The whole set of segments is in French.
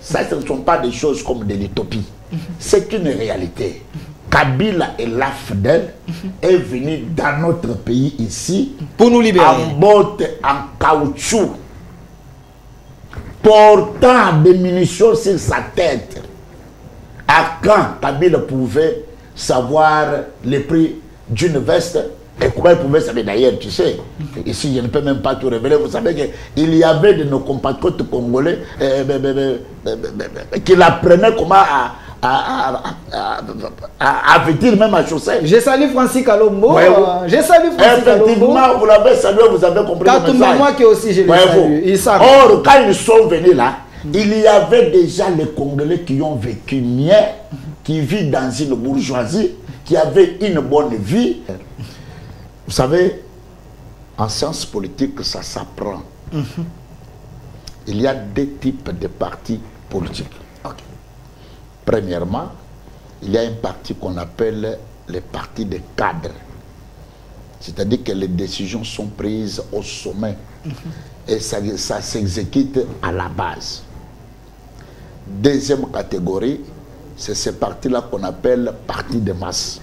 Ça, ce ne sont pas des choses comme de l'utopie. C'est une réalité. Kabila et l'AFDEL est venu dans notre pays ici pour nous libérer. En botte en caoutchouc, portant des munitions sur sa tête. À quand Kabila pouvait savoir le prix d'une veste et comment il pouvait savoir d'ailleurs, tu sais, ici je ne peux même pas tout révéler, vous savez qu'il y avait de nos compatriotes congolais qui l'apprenaient comment à vêtir même à chausser. J'ai salué Francis Kalombo. J'ai salué Francis Kalombo. Effectivement, vous l'avez salué, vous avez compris le message. Moi qui aussi je l'ai salué. Or, quand ils sont venus là, il y avait déjà les Congolais qui ont vécu mieux, qui vivent dans une bourgeoisie, qui avaient une bonne vie. Vous savez, en sciences politiques, ça s'apprend. Il y a deux types de partis politiques. Premièrement, il y a un parti qu'on appelle les partis de cadres. C'est-à-dire que les décisions sont prises au sommet et ça s'exécute à la base. Deuxième catégorie, c'est ces partis-là qu'on appelle partis de masse.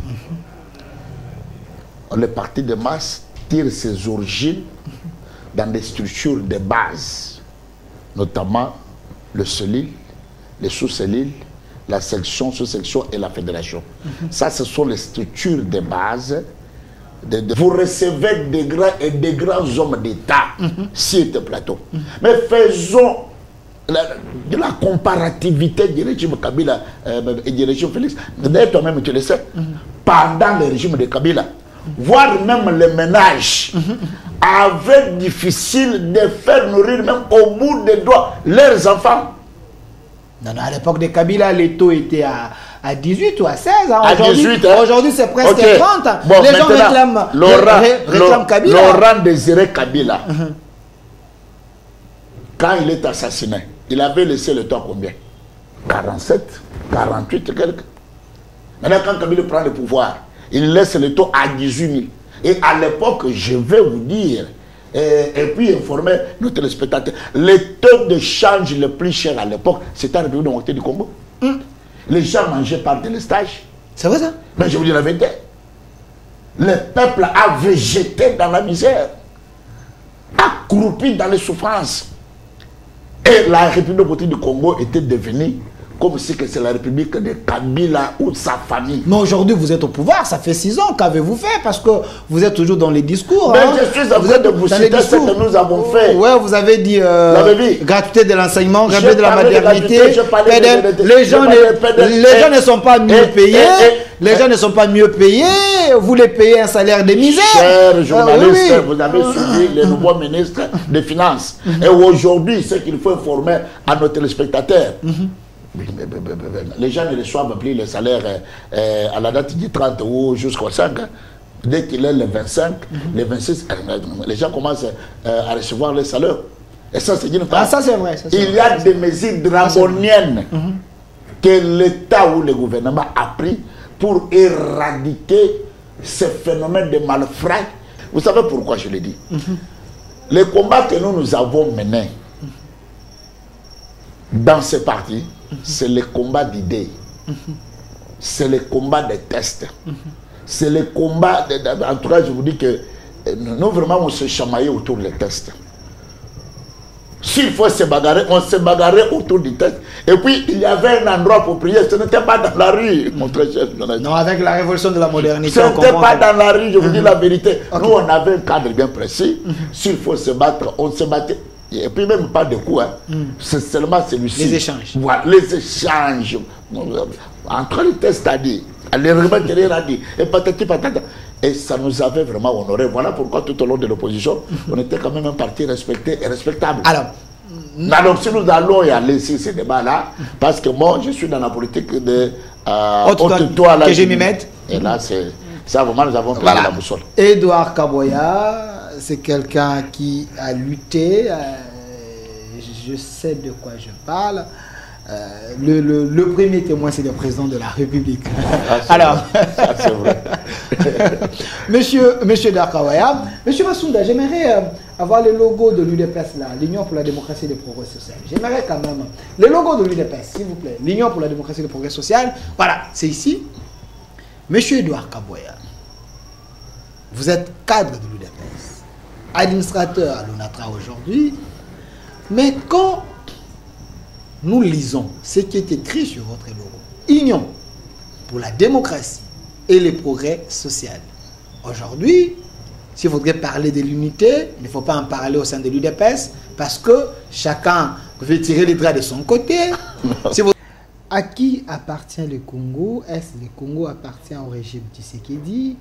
Les partis de masse tirent ses origines dans des structures de base, notamment le CELIL, les sous-CELIL, la section, sous-section et la fédération. Ça, ce sont les structures de base. Vous recevez des grands et des grands hommes d'État sur ce plateau. Mais faisons de la comparativité du régime Kabila et du régime Félix. D'ailleurs, toi-même, tu le sais, pendant le régime de Kabila, voire même les ménages avaient difficile de faire nourrir même au bout des doigts leurs enfants. Non, à l'époque de Kabila, les taux étaient à 18 ou à 16. Hein. À 18, hein. Aujourd'hui, c'est presque 30. Bon, les gens réclament Kabila. Laurent Désiré Kabila, quand il est assassiné, il avait laissé le temps combien? 47, 48, quelques. Maintenant, quand Kabila prend le pouvoir, il laisse le taux à 18 000. Et à l'époque, je vais vous dire, et puis informer nos téléspectateurs, le taux de change le plus cher à l'époque, c'était en République démocratique du Congo. Les gens mangeaient par délestage. C'est vrai ça? Mais je vous dis la vérité. Le peuple a végété dans la misère, accroupi dans les souffrances. Et la République démocratique du Congo était devenue comme si c'est la République de Kabila ou de sa famille. Mais aujourd'hui, vous êtes au pouvoir, ça fait 6 ans. Qu'avez-vous fait? Parce que vous êtes toujours dans les discours. Mais je suis en train de vous citer ce que nous avons fait. Oui, vous avez dit gratuité de l'enseignement, gratuité de la maternité. Les gens ne sont pas mieux payés. Les gens ne sont pas mieux payés. Vous les payez un salaire de misère. Chers journalistes, vous avez suivi les nouveaux ministres des Finances. Et aujourd'hui, ce qu'il faut informer à nos téléspectateurs, les gens ne reçoivent plus les salaires à la date du 30 ou jusqu'au 5. Dès qu'il est le 25, le 26, les gens commencent à recevoir les salaires. Et ça, c'est une part. Ça, c'est vrai. Il y a des mesures draconiennes que l'État ou le gouvernement a pris pour éradiquer ce phénomène de malfrat. Vous savez pourquoi je le dis? Les combats que nous avons menés dans ces partis, c'est le combat d'idées, c'est le combat des tests, c'est le combat, en tout cas je vous dis que nous vraiment on se chamaillait autour des tests. S'il faut se bagarrer, on se bagarrait autour du test. Et puis il y avait un endroit pour prier, ce n'était pas dans la rue, mon très cher. Non, avec la révolution de la modernité. Ce n'était pas dans la rue, je vous dis la vérité. Nous on avait un cadre bien précis, s'il faut se battre, on se battait. Et puis même pas de coups, c'est seulement celui-ci. Les échanges. Voilà, les échanges. Entre les tests à dire, les remettre à dire, et patati patata. Et ça nous avait vraiment honoré. Voilà pourquoi tout au long de l'opposition, on était quand même un parti respecté et respectable. Alors si nous allons y aller sur ces débats-là, parce que moi je suis dans la politique de toi que je m'y mette. Et là, c'est ça vraiment, nous avons pris la boussole. Edouard Kaboya, c'est quelqu'un qui a lutté, je sais de quoi je parle. Le premier témoin, c'est le président de la République. Alors, ça c'est vrai. Monsieur Edouard Kaboya, Monsieur Massounda, j'aimerais avoir le logo de l'UDPS là, l'Union pour la démocratie et le progrès social. J'aimerais quand même le logo de l'UDPS, s'il vous plaît. L'Union pour la démocratie et le progrès social. Voilà, c'est ici. Monsieur Edouard Kaboya, vous êtes cadre de l'UDPS, administrateur à l'ONATRA aujourd'hui, mais quand nous lisons ce qui est écrit sur votre logo, Union pour la démocratie et le progrès social. Aujourd'hui, s'il faudrait parler de l'unité, il ne faut pas en parler au sein de l'UDPS parce que chacun veut tirer les draps de son côté. À qui appartient le Congo? Est-ce que le Congo appartient au régime Tshisekedi?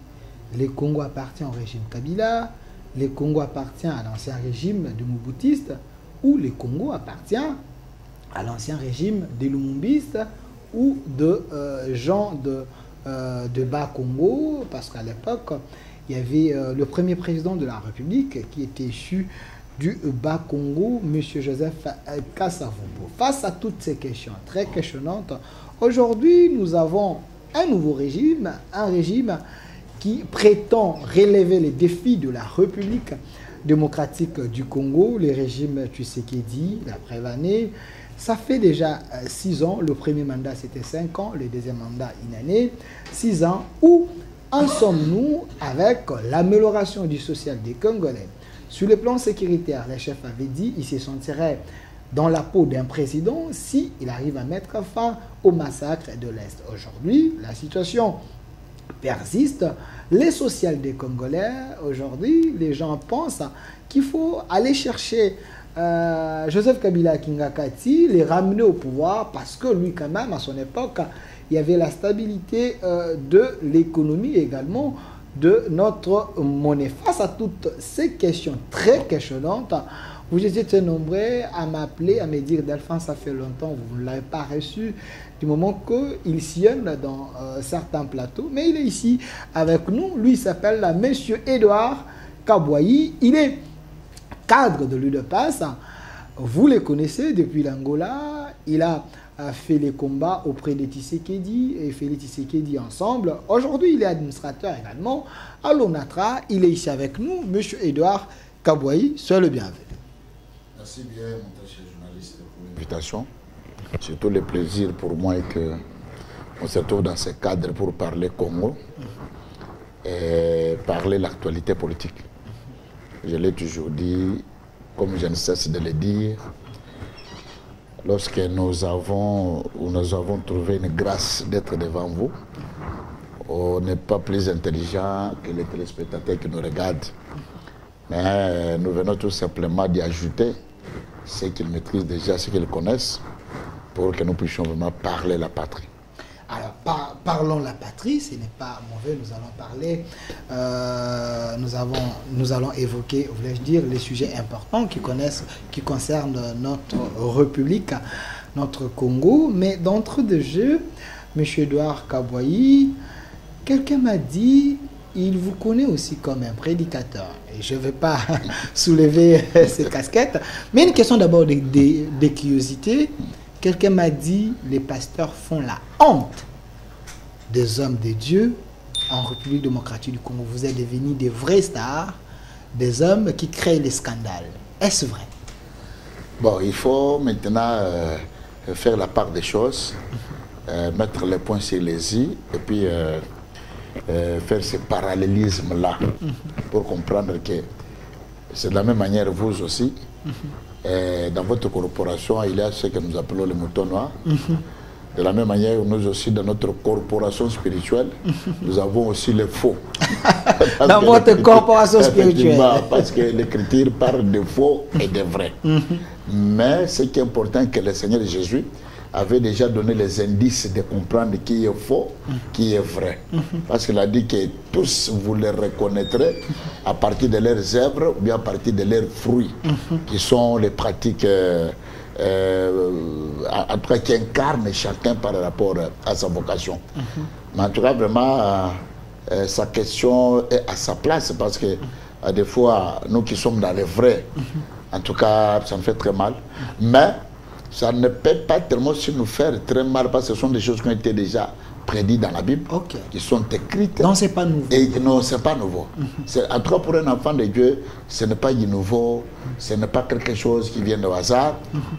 Le Congo appartient au régime Kabila? Le Congo appartient à l'ancien régime de Moubutiste? Ou le Congo appartient à l'ancien régime des Lumumbistes ou de gens de Bas-Congo? Parce qu'à l'époque, il y avait le premier président de la République qui était issu du Bas-Congo, M. Joseph Kasavubu. Face à toutes ces questions très questionnantes, aujourd'hui, nous avons un nouveau régime, un régime qui prétend relever les défis de la République démocratique du Congo, le régime Tshisekedi, la Prévanée. Ça fait déjà 6 ans, le premier mandat c'était 5 ans, le deuxième mandat 1 année, 6 ans, où en sommes-nous avec l'amélioration du social des Congolais? Sur le plan sécuritaire, les chefs avaient dit qu'ils se sentiraient dans la peau d'un président s'il arrive à mettre fin au massacre de l'Est. Aujourd'hui, la situation persiste. Les sociales des Congolais, aujourd'hui, les gens pensent qu'il faut aller chercher Joseph Kabila Kingakati, les ramener au pouvoir parce que lui, quand même, à son époque, il y avait la stabilité de l'économie également de notre monnaie. Face à toutes ces questions très questionnantes, vous étiez très nombreux à m'appeler, à me dire Delphin, ça fait longtemps, vous ne l'avez pas reçu, du moment qu'il sillonne dans certains plateaux. Mais il est ici avec nous. Lui, il s'appelle Monsieur Edouard Kaboyi. Il est cadre de l'UDPS. Vous le connaissez depuis l'Angola. Il a fait les combats auprès de Tshisekedi et Félix Tshisekedi ensemble. Aujourd'hui, il est administrateur également à l'ONATRA. Il est ici avec nous, Monsieur Edouard Kaboyi. Soyez le bienvenu. Merci bien, mon très cher journaliste, pour l'invitation. C'est tout le plaisir pour moi qu'on se retrouve dans ce cadre pour parler Congo et parler l'actualité politique. Je l'ai toujours dit, comme je ne cesse de le dire, lorsque nous avons trouvé une grâce d'être devant vous, on n'est pas plus intelligent que les téléspectateurs qui nous regardent. Mais nous venons tout simplement d'y ajouter ce qu'ils maîtrisent déjà, ce qu'ils connaissent, pour que nous puissions vraiment parler la patrie. Alors, parlons la patrie, ce n'est pas mauvais, nous allons parler, nous allons évoquer, voulais-je dire, les sujets importants qui concernent notre République, notre Congo. Mais d'entre deux jeux, M. Edouard Kaboyi, quelqu'un m'a dit, il vous connaît aussi comme un prédicateur. Et je ne vais pas soulever ces casquettes, mais une question d'abord de curiosité. Quelqu'un m'a dit, les pasteurs font la honte des hommes de Dieu en République démocratique du Congo. Vous êtes devenus des vrais stars, des hommes qui créent les scandales. Est-ce vrai? Bon, il faut maintenant faire la part des choses, mettre les points sur les i, et puis faire ce parallélisme-là pour comprendre que c'est de la même manière vous aussi. Dans votre corporation, il y a ce que nous appelons le mouton noir. De la même manière, nous aussi, dans notre corporation spirituelle, nous avons aussi les faux. Dans votre corporation spirituelle. Parce que l'Écriture parle de faux et de vrai. Mais ce qui est important, c'est que le Seigneur Jésus avait déjà donné les indices de comprendre qui est faux, qui est vrai. Parce qu'il a dit que tous vous les reconnaîtrez à partir de leurs œuvres ou bien à partir de leurs fruits, qui sont les pratiques en tout cas qui incarnent chacun par rapport à sa vocation. Mais en tout cas, vraiment, sa question est à sa place parce que des fois, nous qui sommes dans les vrais, en tout cas, ça me fait très mal. Mais ça ne peut pas tellement nous faire très mal parce que ce sont des choses qui ont été déjà prédits dans la Bible, qui sont écrites. Non, c'est pas nouveau. Et non, c'est pas nouveau. En tout cas, pour un enfant de Dieu, ce n'est pas du nouveau, ce n'est pas quelque chose qui vient de hasard.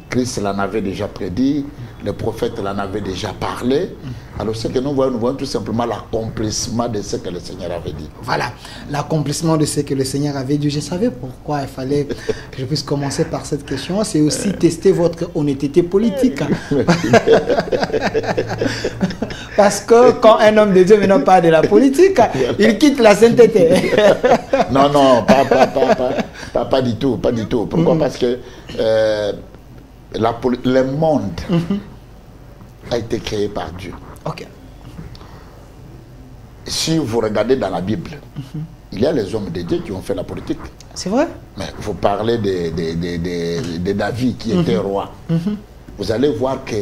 Christ l'en avait déjà prédit, les prophètes l'en avaient déjà parlé. Alors, ce que nous voyons tout simplement l'accomplissement de ce que le Seigneur avait dit. Voilà, l'accomplissement de ce que le Seigneur avait dit. Je savais pourquoi il fallait que je puisse commencer par cette question. C'est aussi tester votre honnêteté politique. Parce que quand un homme de Dieu maintenant parle de la politique, il quitte la sainteté. Non, non, pas du tout, pas du tout. Pourquoi? Parce que le monde a été créé par Dieu. Si vous regardez dans la Bible, il y a les hommes de Dieu qui ont fait la politique. C'est vrai? Mais vous parlez de David qui était roi. Vous allez voir que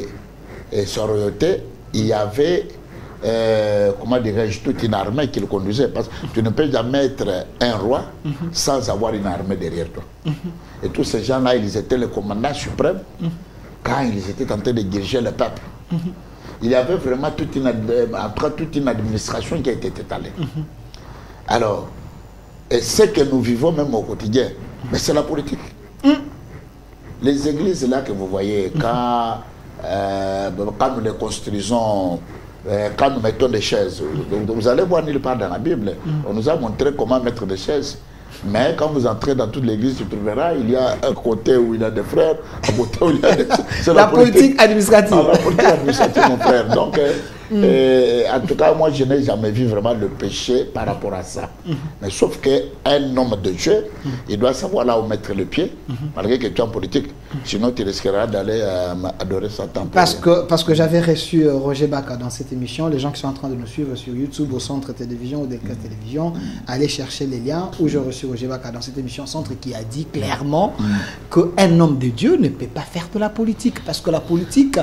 sur royauté, il y avait, comment dirais-je, toute une armée qui le conduisait. Parce que tu ne peux jamais être un roi sans avoir une armée derrière toi. Et tous ces gens-là, ils étaient les commandants suprêmes quand ils étaient en train de diriger le peuple. Il y avait vraiment toute une administration qui a été étalée. Alors, et ce que nous vivons même au quotidien, mais c'est la politique. Les églises là que vous voyez, quand nous les construisons, quand nous mettons des chaises, vous allez voir nulle part dans la Bible, on nous a montré comment mettre des chaises. Mais quand vous entrez dans toute l'église, tu trouveras, il y a un côté où il y a des frères, un côté où il y a des... C'est la politique administrative. La politique administrative, mon frère. Donc, en tout cas, moi, je n'ai jamais vu vraiment le péché par rapport à ça. Mais sauf qu'un homme de Dieu, il doit savoir là où mettre le pied, malgré que tu es en politique. Sinon, tu risqueras d'aller adorer Satan. Parce que j'avais reçu Roger Baka dans cette émission. Les gens qui sont en train de nous suivre sur YouTube, au Centre Télévision ou Delta Télévision, allez chercher les liens où j'ai reçu Roger Baka dans cette émission Centre qui a dit clairement qu'un homme de Dieu ne peut pas faire de la politique. Parce que la politique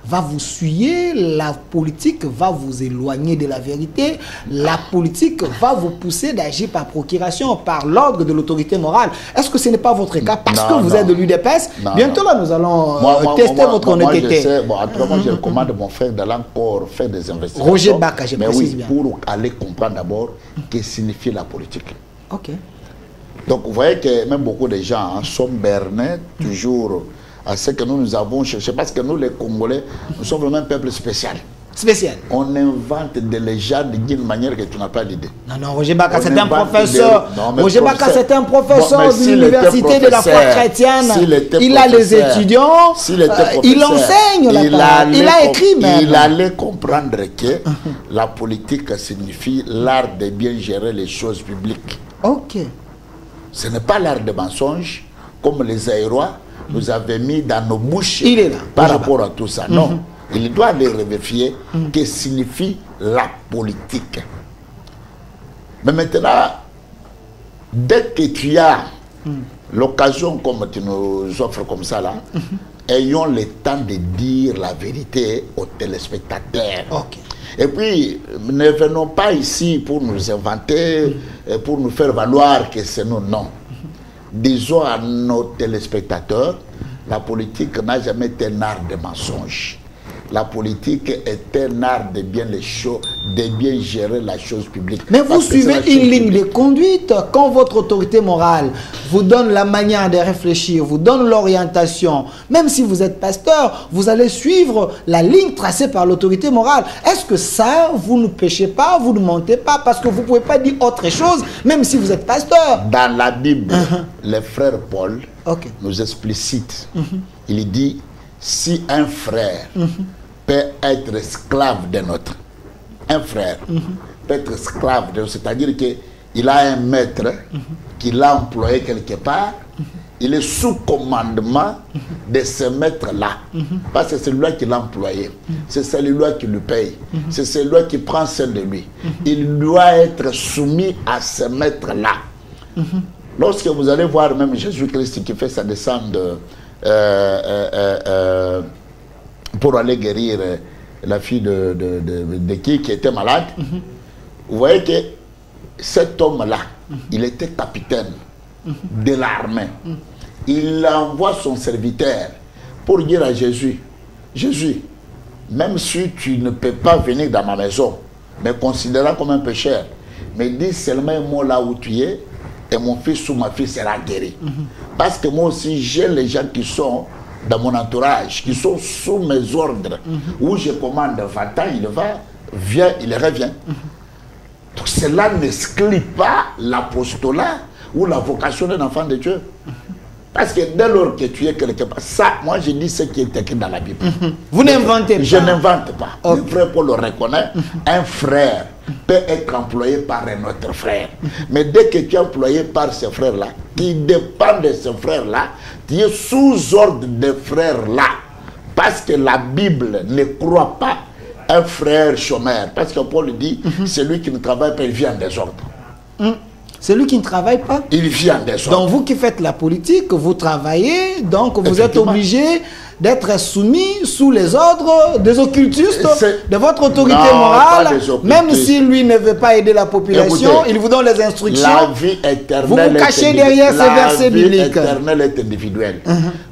va vous suyer, la politique va vous éloigner de la vérité, la politique va vous pousser d'agir par procuration, par l'ordre de l'autorité morale. Est-ce que ce n'est pas votre cas? Parce que vous êtes de l'UDPS, bientôt là nous allons tester votre honnêteté. Moi je recommande mon frère d'aller encore faire des investigations. Roger Baka, je précise bien. Pour aller comprendre d'abord ce que signifie la politique. Donc vous voyez que même beaucoup de gens sont bernés toujours à ce que nous avons cherché, parce que nous les Congolais, nous sommes vraiment un peuple spécial. On invente des légendes d'une manière que tu n'as pas l'idée. Non, Roger Baka, c'est un professeur. Roger Baka, c'est un professeur de l'université de la foi chrétienne. Il a les étudiants, il enseigne là-bas. Il a écrit même. Il allait comprendre que la politique signifie l'art de bien gérer les choses publiques. Ce n'est pas l'art de mensonge, comme les aérois nous avaient mis dans nos bouches par rapport à tout ça. Non, il doit aller vérifier ce que signifie la politique. Mais maintenant, dès que tu as l'occasion, comme tu nous offres comme ça là, ayons le temps de dire la vérité aux téléspectateurs. Et puis, ne venons pas ici pour nous inventer, pour nous faire valoir que c'est nous, non. Disons à nos téléspectateurs, la politique n'a jamais été un art de mensonge. La politique est un art de bien les choses, de bien gérer la chose publique. Mais vous suivez une ligne de conduite. Quand votre autorité morale vous donne la manière de réfléchir, vous donne l'orientation, même si vous êtes pasteur, vous allez suivre la ligne tracée par l'autorité morale. Est-ce que ça, vous ne péchez pas, vous ne mentez pas, parce que vous ne pouvez pas dire autre chose, même si vous êtes pasteur? Dans la Bible, le frère Paul nous explicite. Il dit, si un frère peut être esclave d'un autre, un frère peut être esclave d'un autre, c'est-à-dire qu'il a un maître qui l'a employé quelque part, il est sous commandement de ce maître-là, parce que c'est lui qui l'a employé, c'est celui-là qui le paye, c'est celui qui prend soin de lui. Il doit être soumis à ce maître-là. Lorsque vous allez voir même Jésus-Christ qui fait sa descente pour aller guérir la fille de qui était malade, vous voyez que cet homme-là, il était capitaine de l'armée. Il envoie son serviteur pour dire à Jésus, Jésus, même si tu ne peux pas venir dans ma maison, me considérant comme un pécheur, mais dis seulement un mot là où tu es, et mon fils ou ma fille sera guéri. Parce que moi aussi, j'ai les gens qui sont dans mon entourage, qui sont sous mes ordres, où je commande, va-t'en, il va, viens, il revient. Donc cela n'exclut pas l'apostolat ou la vocation d'un enfant de Dieu. Parce que dès lors que tu es quelque part, ça, moi je dis ce qui est écrit dans la Bible. Vous n'inventez pas. Je n'invente pas. Okay. Le frère Paul le reconnaît. Un frère peut être employé par un autre frère. Mais dès que tu es employé par ce frère-là, qui dépend de ce frère-là, tu es sous ordre de frère-là. Parce que la Bible ne croit pas un frère chômeur. Parce que Paul dit, celui qui ne travaille pas, il vit en désordre. Celui qui ne travaille pas, il vit en désordre. Donc vous qui faites la politique, vous travaillez, donc vous êtes obligé d'être soumis sous les ordres des occultistes, de votre autorité morale, même si lui ne veut pas aider la population. Écoutez, il vous donne les instructions. La vie éternelle, vous vous cachez derrière ces versets bibliques. La vie éternelle est individuelle.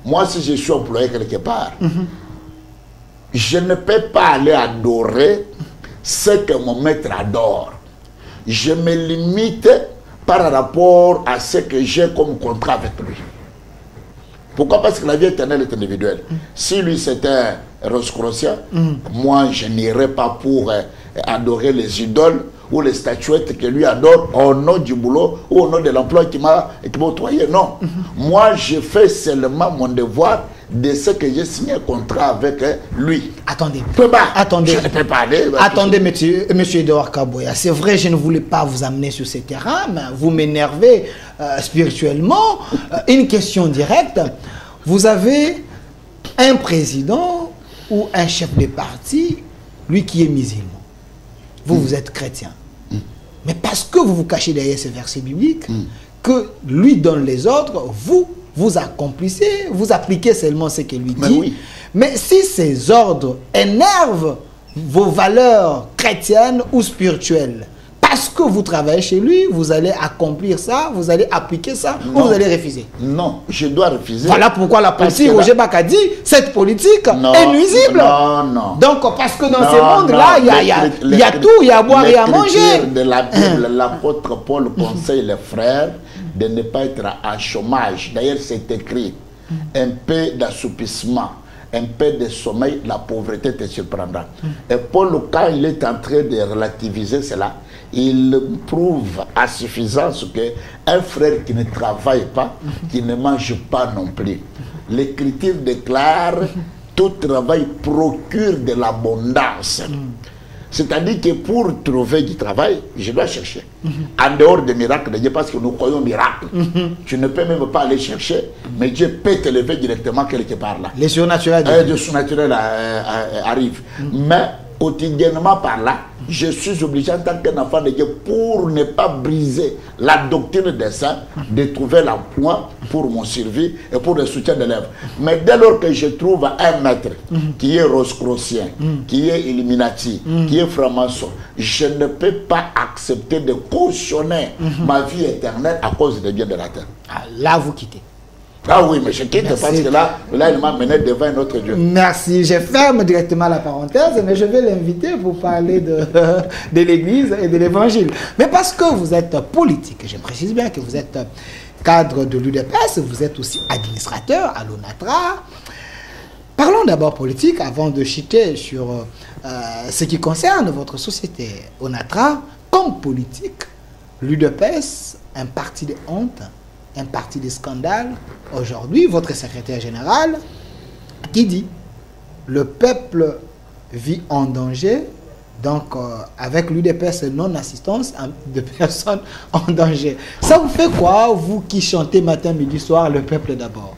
Moi, si je suis employé quelque part, je ne peux pas aller adorer ce que mon maître adore. Je me limite par rapport à ce que j'ai comme contrat avec lui. Pourquoi? Parce que la vie éternelle est individuelle. Si lui c'est un rosicrucien, moi je n'irai pas pour adorer les idoles ou les statuettes que lui adore au nom du boulot ou au nom de l'emploi qui m'a octroyé. Non. Moi je fais seulement mon devoir de ce que j'ai signé un contrat avec lui. Attendez. Je ne peux pas aller. Attendez, monsieur Edouard Kaboya. C'est vrai, je ne voulais pas vous amener sur ces terrains, mais vous m'énervez spirituellement. Une question directe. Vous avez un président ou un chef de parti, lui qui est musulman. Vous, vous êtes chrétien. Mais parce que vous vous cachez derrière ces versets bibliques, que lui donne les ordres, vous accomplissez, vous appliquez seulement ce qu'il lui dit. Oui. Mais si ces ordres énervent vos valeurs chrétiennes ou spirituelles, parce que vous travaillez chez lui, vous allez accomplir ça, vous allez appliquer ça, ou vous allez refuser? Non, je dois refuser. Voilà pourquoi la politique, Roger Baka dit, cette politique est nuisible. Non. Donc, parce que dans ce monde-là, il y a tout, il y a à boire et à manger. De la Bible, l'apôtre Paul conseille les frères de ne pas être en chômage. D'ailleurs, c'est écrit, un peu d'assoupissement, un peu de sommeil, la pauvreté te surprendra. Et Paul, quand il est en train de relativiser cela, il prouve à suffisance qu'un frère qui ne travaille pas, qui ne mange pas non plus. L'Écriture déclare tout travail procure de l'abondance. C'est-à-dire que pour trouver du travail, je dois chercher. En dehors des miracles de Dieu, parce que nous croyons au miracle. Tu ne peux même pas aller chercher, mais Dieu peut te lever directement quelque part là. Les surnaturels. Les surnaturels arrivent. Mais quotidiennement par là, je suis obligé en tant qu'un enfant de Dieu, pour ne pas briser la doctrine des saints, de trouver l'emploi pour mon survie et pour le soutien de l'œuvre. Mais dès lors que je trouve un maître qui est rosicrucien, qui est illuminati, qui est franc-maçon, je ne peux pas accepter de cautionner ma vie éternelle à cause des biens de la terre. Ah, là, vous quittez. Ah oui, mais je quitte parce que là, il m'a mené devant un autre Dieu. Merci. Je ferme directement la parenthèse, mais je vais l'inviter pour parler de l'Église et de l'Évangile. Mais parce que vous êtes politique, je précise bien que vous êtes cadre de l'UDPS, vous êtes aussi administrateur à l'ONATRA. Parlons d'abord politique avant de chuter sur ce qui concerne votre société. ONATRA, comme politique, l'UDPS, un parti de honte, un parti de scandale. Aujourd'hui, votre secrétaire général qui dit le peuple vit en danger, donc avec l'UDPS non-assistance de personnes en danger. Ça vous fait quoi, vous qui chantez matin, midi, soir, le peuple d'abord?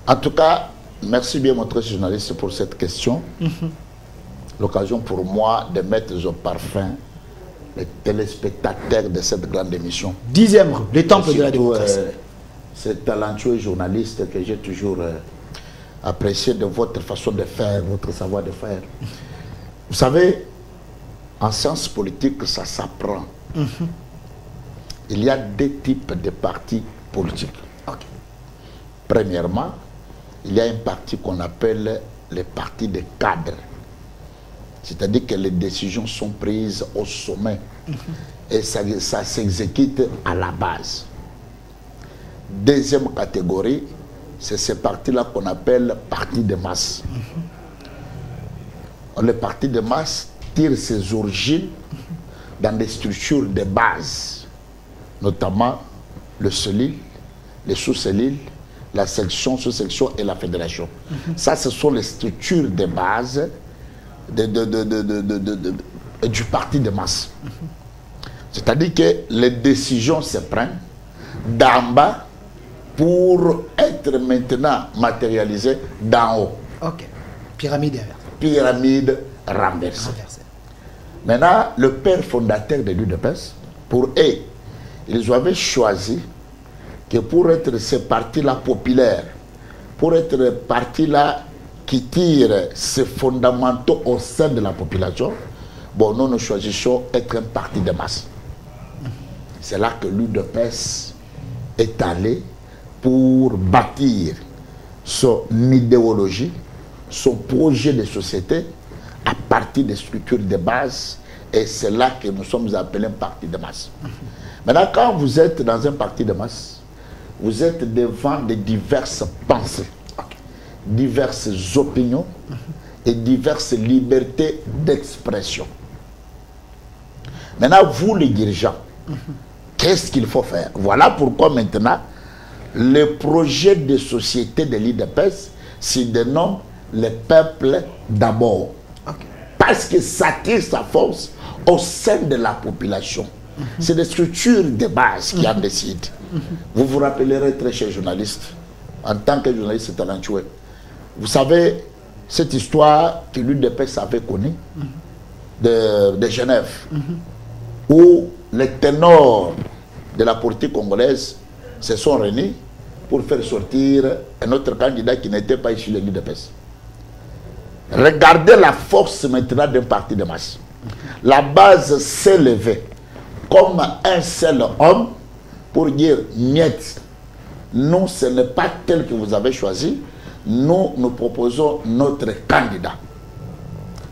En tout cas, merci bien, mon très journaliste, pour cette question. L'occasion pour moi de mettre au parfum les téléspectateurs de cette grande émission. 10e rue, le temple de la démocratie. Ce talentueux journaliste que j'ai toujours apprécié de votre façon de faire, votre savoir de faire. Vous savez, en sciences politiques, ça s'apprend. Il y a deux types de partis politiques. Premièrement, il y a un parti qu'on appelle les partis de cadres. C'est-à-dire que les décisions sont prises au sommet et ça s'exécute à la base. Deuxième catégorie, c'est ces partis-là qu'on appelle partis de masse. Les partis de masse tirent ses origines dans des structures de base, notamment le CELIL, les sous-CELIL, la section, sous-section et la fédération. Ça, ce sont les structures de base du parti de masse. C'est-à-dire que les décisions se prennent d'en bas pour être maintenant matérialisées d'en haut. Ok. Pyramide inversée. Pyramide renversée. Maintenant, le père fondateur de l'UDPS, pour eux, ils avaient choisi que pour être ces partis-là populaires, pour être partis-là qui tirent ces fondamentaux au sein de la population, bon, nous choisissons être un parti de masse. C'est là que l'UDPS est allé pour bâtir son idéologie, son projet de société à partir des structures de base, et c'est là que nous sommes appelés un parti de masse. Maintenant, quand vous êtes dans un parti de masse, vous êtes devant de diverses pensées, diverses opinions et diverses libertés d'expression. Maintenant, vous les dirigeants, qu'est-ce qu'il faut faire? Voilà pourquoi maintenant, le projet de société de l'UDPS se dénomme le peuple d'abord. Parce que ça tire sa force au sein de la population. C'est des structures de base qui en décident. Vous vous rappellerez, très cher journaliste, en tant que journaliste talentueux, vous savez, cette histoire que l'UDPS avait connue de Genève, où les ténors de la politique congolaise se sont réunis pour faire sortir un autre candidat qui n'était pas issu de l'UDPS. Regardez la force maintenant d'un parti de masse. La base s'est levée comme un seul homme pour dire, niet, nous, ce n'est pas tel que vous avez choisi, nous proposons notre candidat.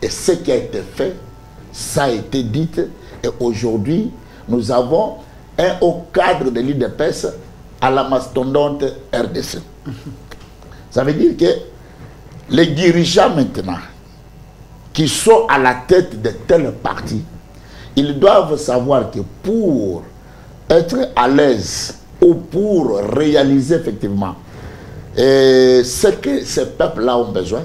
Et ce qui a été fait, ça a été dit, et aujourd'hui, nous avons un haut cadre de l'UDPS à la mastodonte RDC. Ça veut dire que les dirigeants maintenant, qui sont à la tête de tel parti, ils doivent savoir que pour être à l'aise ou pour réaliser effectivement ce que ces peuples-là ont besoin,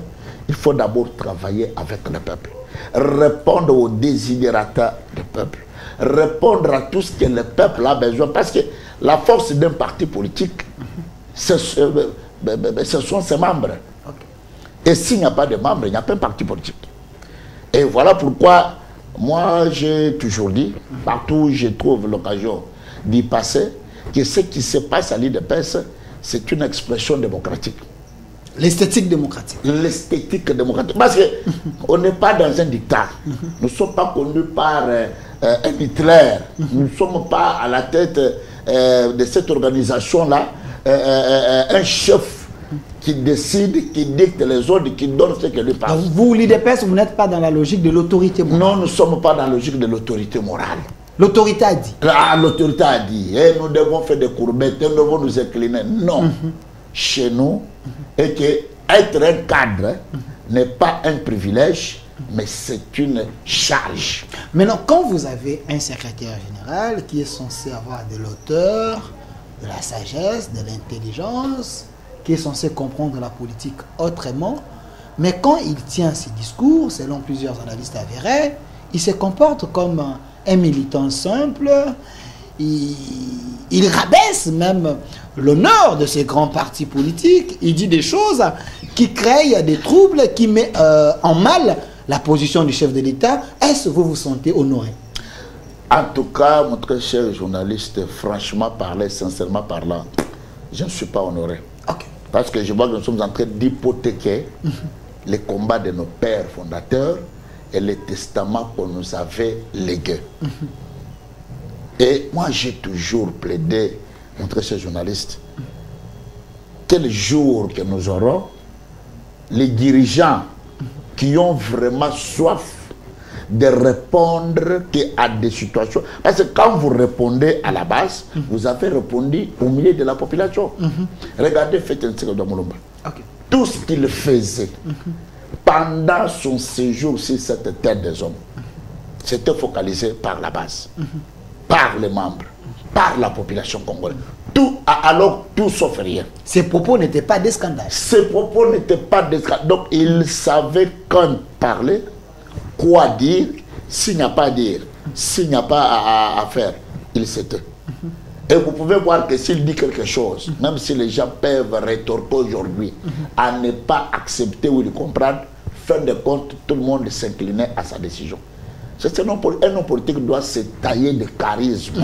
il faut d'abord travailler avec le peuple, répondre aux desiderata du peuple, répondre à tout ce que le peuple a besoin, parce que la force d'un parti politique, ce sont ses membres. Et s'il n'y a pas de membres, il n'y a pas un parti politique. Et voilà pourquoi moi j'ai toujours dit, partout où je trouve l'occasion d'y passer, que ce qui se passe à l'UDPS, c'est une expression démocratique. L'esthétique démocratique. L'esthétique démocratique. Parce qu'on n'est pas dans un dictat. Nous ne sommes pas connus par un Hitler. Nous ne sommes pas à la tête de cette organisation-là un chef qui décide, qui dicte les ordres, qui donne ce que lui parle. Vous, l'UDPS, vous n'êtes pas dans la logique de l'autorité morale. Non, nous ne sommes pas dans la logique de l'autorité morale. L'autorité a dit. Ah, l'autorité a dit. Et nous devons faire des courbettes, nous devons nous incliner. Non. Chez nous, et que être un cadre n'est pas un privilège, mais c'est une charge. Maintenant, quand vous avez un secrétaire général qui est censé avoir de l'auteur, de la sagesse, de l'intelligence, qui est censé comprendre la politique autrement, mais quand il tient ses discours, selon plusieurs analystes avérés, il se comporte comme un militant simple, il rabaisse même l'honneur de ces grands partis politiques, il dit des choses qui créent des troubles, qui mettent en mal la position du chef de l'État. Est-ce que vous vous sentez honoré? En tout cas, mon très cher journaliste, franchement parlant, sincèrement parlant, je ne suis pas honoré. Okay. Parce que je vois que nous sommes en train d'hypothéquer les combats de nos pères fondateurs et les testaments qu'on nous avait légués. Et moi, j'ai toujours plaidé, mon très cher journaliste, quel jour que nous aurons les dirigeants qui ont vraiment soif de répondre qu'à des situations. Parce que quand vous répondez à la base, vous avez répondu au milieu de la population. Regardez Fétien Tshisekedi Mulumba. Tout ce qu'il faisait pendant son séjour sur cette terre des hommes, c'était focalisé par la base, par les membres, par la population congolaise. Tout, alors tout sauf rien. Ses propos n'étaient pas des scandales. Ses propos n'étaient pas des scandales. Donc il savait quand parler, quoi dire, s'il n'y a pas à dire, s'il n'y a pas à faire, il s'était. Et vous pouvez voir que s'il dit quelque chose, même si les gens peuvent rétorquer aujourd'hui, à ne pas accepter ou de comprendre, fin de compte, tout le monde s'inclinait à sa décision. Un homme politique doit se tailler de charisme,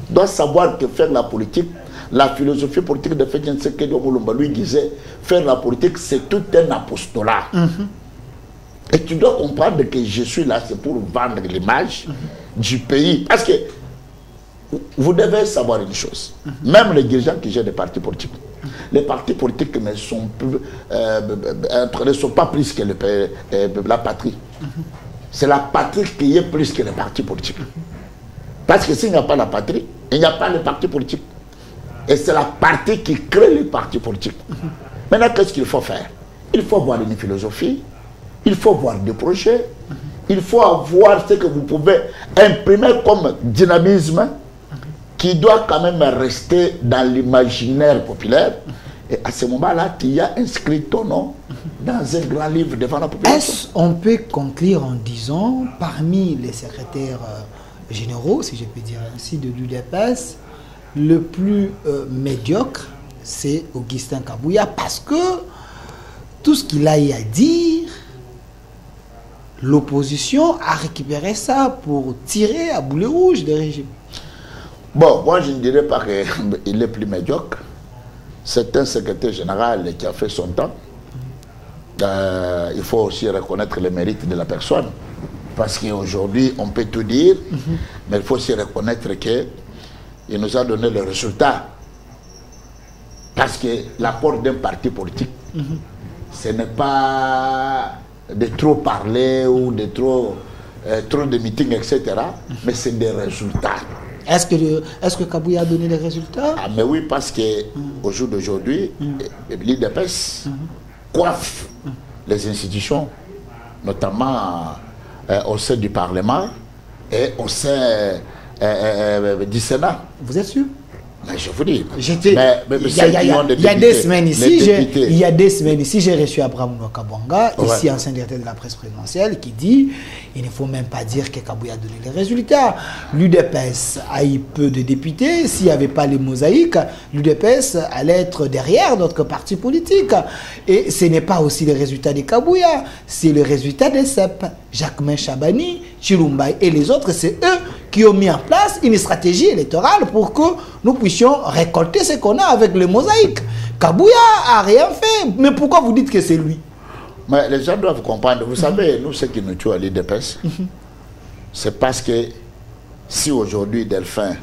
doit savoir que faire la politique, la philosophie politique de Fétien Tshisekedi Mulumba lui disait, faire la politique c'est tout un apostolat. Et tu dois comprendre que je suis là, c'est pour vendre l'image du pays. Parce que vous devez savoir une chose, même les dirigeants qui gèrent des partis politiques, les partis politiques ne sont pas plus que la patrie. C'est la patrie qui est plus que les partis politiques. Parce que s'il n'y a pas la patrie, il n'y a pas les partis politiques. Et c'est la patrie qui crée les partis politiques. Maintenant, qu'est-ce qu'il faut faire? Il faut avoir une philosophie, il faut avoir des projets, il faut avoir ce que vous pouvez imprimer comme dynamisme qui doit quand même rester dans l'imaginaire populaire. Et à ce moment-là, tu as inscrit ton nom dans un grand livre devant la population. Est-ce qu'on peut conclure en disant, parmi les secrétaires généraux, si je peux dire ainsi, de l'UDPS, le plus médiocre, c'est Augustin Kabouya, parce que tout ce qu'il a eu à dire, l'opposition a récupéré ça pour tirer à boulet rouge des régimes. Bon, moi je ne dirais pas qu'il est plus médiocre. C'est un secrétaire général qui a fait son temps. Il faut aussi reconnaître les mérites de la personne. Parce qu'aujourd'hui, on peut tout dire, mais il faut aussi reconnaître qu'il nous a donné le résultat. Parce que l'apport d'un parti politique, ce n'est pas de trop parler ou de trop de meetings, etc. Mais c'est des résultats. Est-ce que Kabouya a donné les résultats? Ah, mais oui, parce qu'au jour d'aujourd'hui, l'IDPS coiffe les institutions, notamment au sein du Parlement et au sein du Sénat. Vous êtes sûr? Mais je vous dis, il y a des semaines ici, j'ai reçu Abraham Nwakabwanga, ici ancien directeur de la presse présidentielle, qui dit il ne faut même pas dire que Kabouya a donné les résultats. L'UDPS a eu peu de députés. S'il n'y avait pas les mosaïques, l'UDPS allait être derrière d'autres partis politiques. Et ce n'est pas aussi le résultat de Kabouya, c'est le résultat des CEP. Jacquemain Chabani, Chilumbaï et les autres, c'est eux qui ont mis en place une stratégie électorale pour que nous puissions récolter ce qu'on a avec les mosaïques. Kabouya a rien fait. Mais pourquoi vous dites que c'est lui? Mais les gens doivent comprendre. Vous savez, nous, ce qui nous tue à l'IDPS, c'est parce que si aujourd'hui Delphin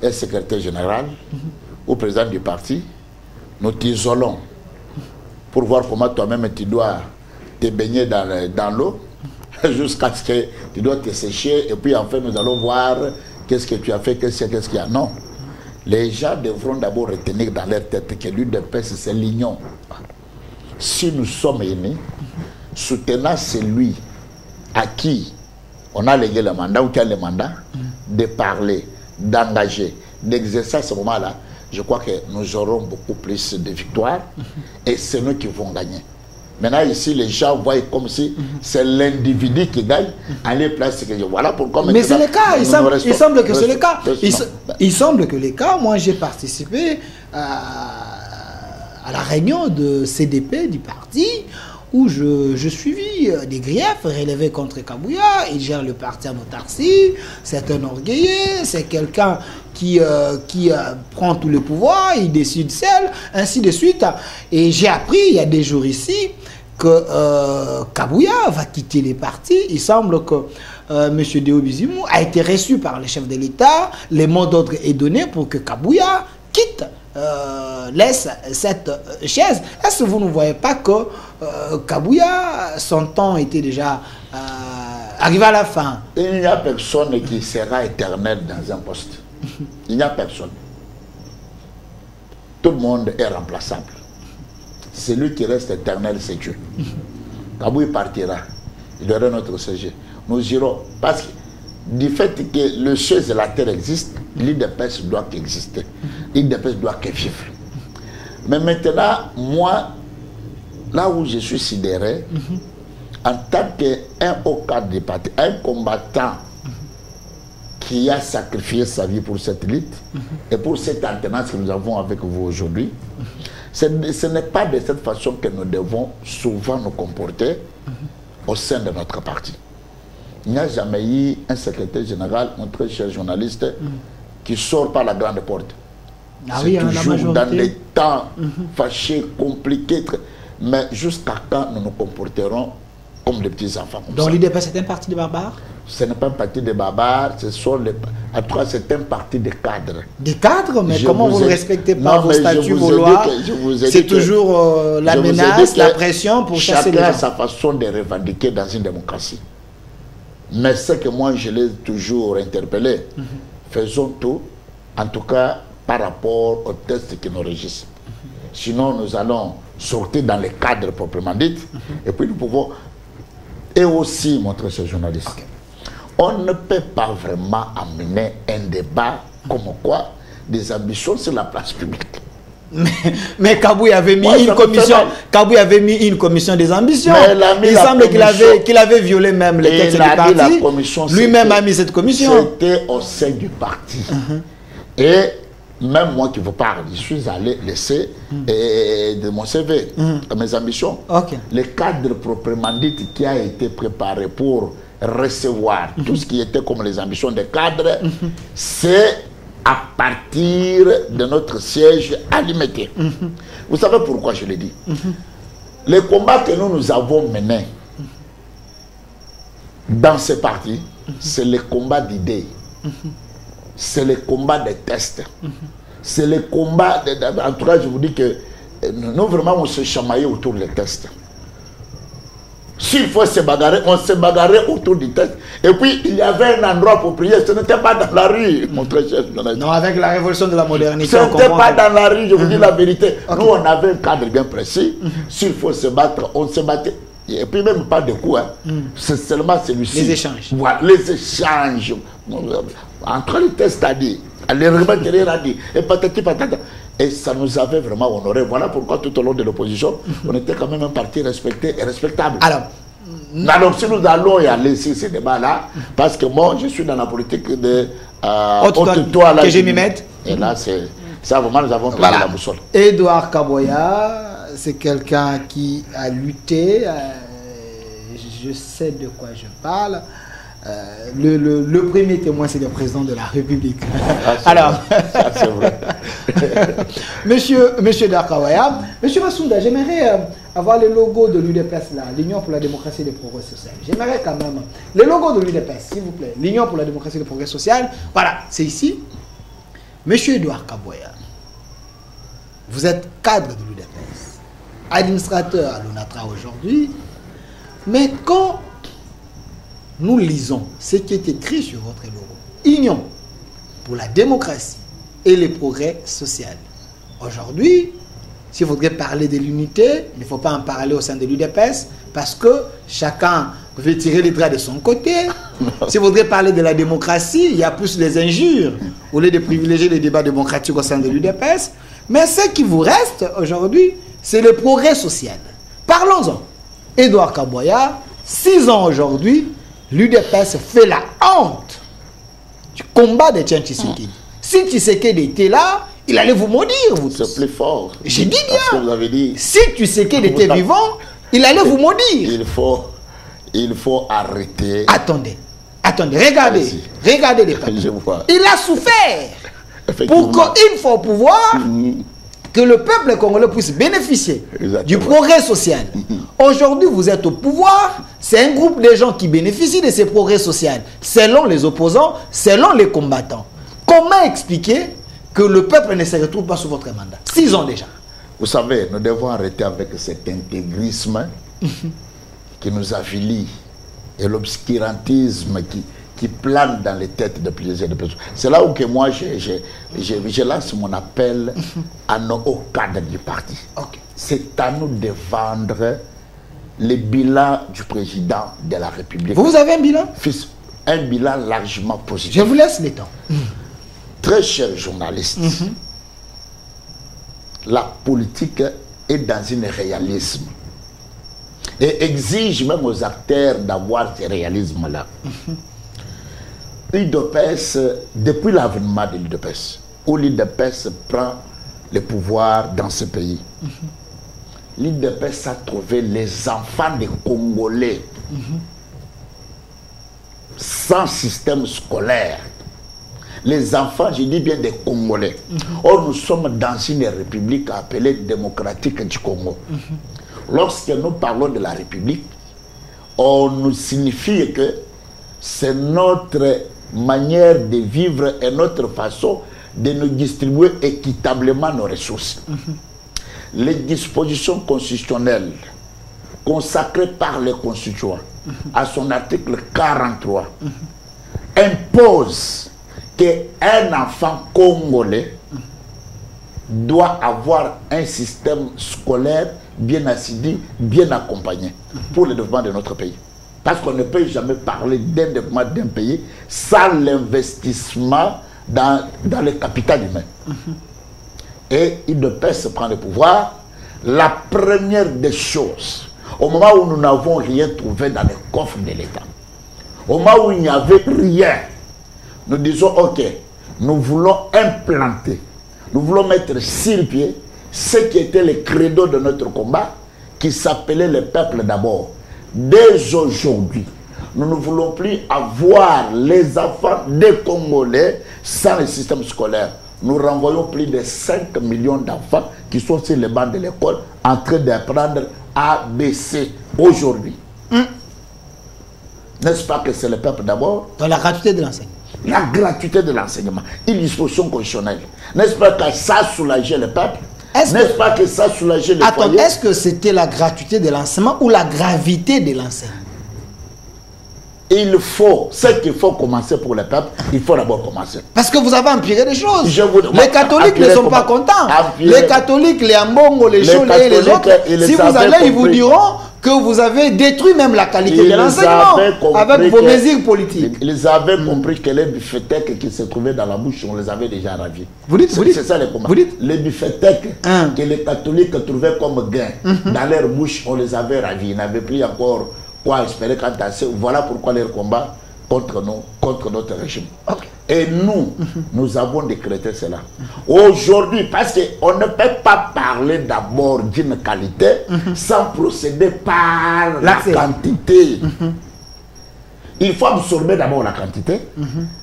est secrétaire général ou président du parti, nous t'isolons pour voir comment toi-même tu dois te baigner dans l'eau jusqu'à ce que tu dois te sécher et puis enfin nous allons voir qu'est-ce que tu as fait, qu'est-ce qu'il y a. Non. Les gens devront d'abord retenir dans leur tête que l'UDPS c'est l'union. Si nous sommes unis, soutenant celui à qui on a légué le mandat ou qui a le mandat, de parler, d'engager, d'exercer à ce moment-là, je crois que nous aurons beaucoup plus de victoires et c'est nous qui vont gagner. Maintenant, ici, les gens voient comme si c'est l'individu qui gagne à les places que je voilà pourquoi. Mais c'est le cas, il semble que c'est le cas. Il semble que les cas, moi j'ai participé à la réunion de CDP du parti où je suivis des griefs relevés contre Kabouya. Il gère le parti en autarcie, c'est un orgueilleux, c'est quelqu'un qui prend tout le pouvoir, il décide seul, ainsi de suite. Et j'ai appris il y a des jours ici que Kabouya va quitter les partis. Il semble que M. Deo Bizimou a été reçu par le chef de l'État. Le mot d'ordre est donné pour que Kabouya quitte, laisse cette chaise. Est-ce que vous ne voyez pas que Kabouya, son temps était déjà Arrivé à la fin. Il n'y a personne qui sera éternel dans un poste. Il n'y a personne. Tout le monde est remplaçable. Celui qui reste éternel, c'est Dieu. Kabou partira. Il y aura notre CG. Nous irons. Parce que du fait que le ciel et la terre existent, l'IDPS doit exister. L'IDPS doit vivre. Mais maintenant, moi, là où je suis sidéré, en tant qu'un haut cadre du parti, un combattant qui a sacrifié sa vie pour cette lutte et pour cette alternance que nous avons avec vous aujourd'hui, ce n'est pas de cette façon que nous devons souvent nous comporter au sein de notre parti. Il n'y a jamais eu un secrétaire général, un très cher journaliste, qui sort par la grande porte. Ah c'est oui, toujours dans des temps fâchés, compliqués, mais jusqu'à quand nous nous comporterons comme des petits enfants. Donc l'IDPS c'est un parti de barbares? Ce n'est pas un parti de barbares, ce sont les... En tout cas, c'est un parti de cadres. Des cadres? Mais comment vous ne respectez pas vos statuts, vos lois? C'est toujours la menace, la pression pour chasser les gens. Chacun a sa façon de revendiquer dans une démocratie. Mais ce que moi, je l'ai toujours interpellé, faisons tout, en tout cas par rapport aux tests qui nous régissent. Sinon, nous allons sortir dans les cadres proprement dit, et puis nous pouvons... Et aussi, mon très cher journaliste, on ne peut pas vraiment amener un débat comme quoi des ambitions sur la place publique. Mais Kabou avait mis une commission. Kabou avait mis une commission des ambitions. Il semble qu'il avait violé même les textes du parti. Lui-même a mis cette commission. C'était au sein du parti. Et même moi qui vous parle, je suis allé laisser de mon CV, mes ambitions. Le cadre proprement dit qui a été préparé pour recevoir tout ce qui était comme les ambitions des cadres, c'est à partir de notre siège à Limité. Vous savez pourquoi je le dis? Les combats que nous avons menés dans ces partis, c'est le combat d'idées. C'est le combat des tests. C'est le combat... En tout cas, je vous dis que nous, vraiment, on se chamaillait autour des tests. S'il faut se bagarrer, on se bagarrait autour du test. Et puis, il y avait un endroit pour prier. Ce n'était pas dans la rue, mon très cher. Non, avec la révolution de la modernité. Ce n'était pas dans la rue, je vous dis la vérité. Nous, on avait un cadre bien précis. S'il faut se battre, on se battait. Et puis, même pas de coups. C'est seulement celui-ci. Les échanges. Voilà, les échanges. Entre les tests à dire, les remettre à dire, et patati patata. Et ça nous avait vraiment honoré. Voilà pourquoi tout au long de l'opposition, on était quand même un parti respecté et respectable. Alors si nous allons y aller sur ces débats-là, parce que moi, je suis dans la politique de haute-toi que je m'y mette. Et là, c'est ça, vraiment, nous avons pris la boussole. Edouard Kaboya, c'est quelqu'un qui a lutté. Je sais de quoi je parle. Le premier témoin, c'est le président de la République. Alors, ça c'est vrai. Monsieur Darkawaya, Monsieur Massounda, j'aimerais avoir le logo de l'UDPS là, l'Union pour la démocratie et le progrès social. J'aimerais quand même le logo de l'UDPS, s'il vous plaît. L'Union pour la démocratie et le progrès social. Voilà, c'est ici. Monsieur Edouard Kaboya, vous êtes cadre de l'UDPS, administrateur à l'ONATRA aujourd'hui, mais quand nous lisons ce qui est écrit sur votre logo, Union pour la démocratie et le progrès social. Aujourd'hui, s'il faudrait parler de l'unité, il ne faut pas en parler au sein de l'UDPS parce que chacun veut tirer les draps de son côté. S'il faudrait parler de la démocratie, il y a plus les injures au lieu de privilégier les débats démocratiques au sein de l'UDPS. Mais ce qui vous reste aujourd'hui, c'est le progrès social. Parlons-en. Edouard Kaboya, 6 ans aujourd'hui, l'UDPS fait la honte du combat de Tian Tshisekedi. Si Tshisekedi était là, il allait vous maudire. C'est plus fort. J'ai dit bien. Que vous avez dit. Si Tshisekedi était vivant, il allait vous maudire. Il faut arrêter. Attendez, regardez les papes. Il a souffert pour qu'une fois au pouvoir, que le peuple congolais puisse bénéficier du progrès social. Aujourd'hui, vous êtes au pouvoir, c'est un groupe de gens qui bénéficient de ces progrès sociaux, selon les opposants, selon les combattants. Comment expliquer que le peuple ne se retrouve pas sous votre mandat? 6 ans déjà. Vous savez, nous devons arrêter avec cet intégrisme qui nous affilie et l'obscurantisme qui plane dans les têtes de plusieurs personnes. C'est là où que moi, je lance mon appel à nos hauts cadres du parti. Okay. C'est à nous de vendre le bilan du président de la République. Vous avez un bilan? Un bilan largement positif. Je vous laisse le temps. Très chers journalistes, la politique est dans un réalisme et exige même aux acteurs d'avoir ce réalisme-là. L'UDPS, depuis l'avènement de l'UDPS, où l'UDPS prend le pouvoir dans ce pays, l'UDPS a trouvé les enfants des Congolais sans système scolaire. Les enfants, je dis bien des Congolais. Or, nous sommes dans une république appelée démocratique du Congo. Lorsque nous parlons de la république, on nous signifie que c'est notre manière de vivre et notre façon de nous distribuer équitablement nos ressources. Les dispositions constitutionnelles consacrées par les constituants à son article 43 imposent qu'un enfant congolais doit avoir un système scolaire bien assidu, bien accompagné pour le développement de notre pays. Parce qu'on ne peut jamais parler d'un développement d'un pays sans l'investissement dans le capital humain. Et il ne peut se prendre le pouvoir. La première des choses, au moment où nous n'avons rien trouvé dans les coffres de l'État, au moment où il n'y avait rien, nous disons, ok, nous voulons implanter, nous voulons mettre sur pied ce qui était le credo de notre combat, qui s'appelait le peuple d'abord. Dès aujourd'hui, nous ne voulons plus avoir les enfants des Congolais sans le système scolaire. Nous renvoyons plus de 5 millions d'enfants qui sont sur les bancs de l'école en train d'apprendre ABC aujourd'hui. N'est-ce pas que c'est le peuple d'abord? Dans la gratuité de l'enseignement. La gratuité de l'enseignement, une disposition constitutionnelle. N'est-ce pas que ça soulageait le peuple? N'est-ce pas que ça soulageait les foyers? Est-ce que c'était la gratuité de l'enseignement ou la gravité de l'enseignement? Il faut, ce qu'il faut commencer pour le peuple, il faut d'abord commencer. Parce que vous avez empiré des choses. Les catholiques ne sont pas contents. Les catholiques, les Ambongo, les Choles et les autres, si vous allez, ils vous diront que vous avez détruit même la qualité de l'enseignement avec vos mesures politiques. Ils avaient compris que les buffetecs qui se trouvaient dans la bouche, on les avait déjà ravis. Vous dites, c'est ça les combats. Les buffetecs que les catholiques trouvaient comme gain dans leur bouche, on les avait ravis. Ils n'avaient plus encore quoi espérer quant à ça. Voilà pourquoi leur combat contre nous, contre notre régime. Et nous, nous avons décrété cela. Aujourd'hui, parce qu'on ne peut pas parler d'abord d'une qualité sans procéder par la quantité. Il faut absorber d'abord la quantité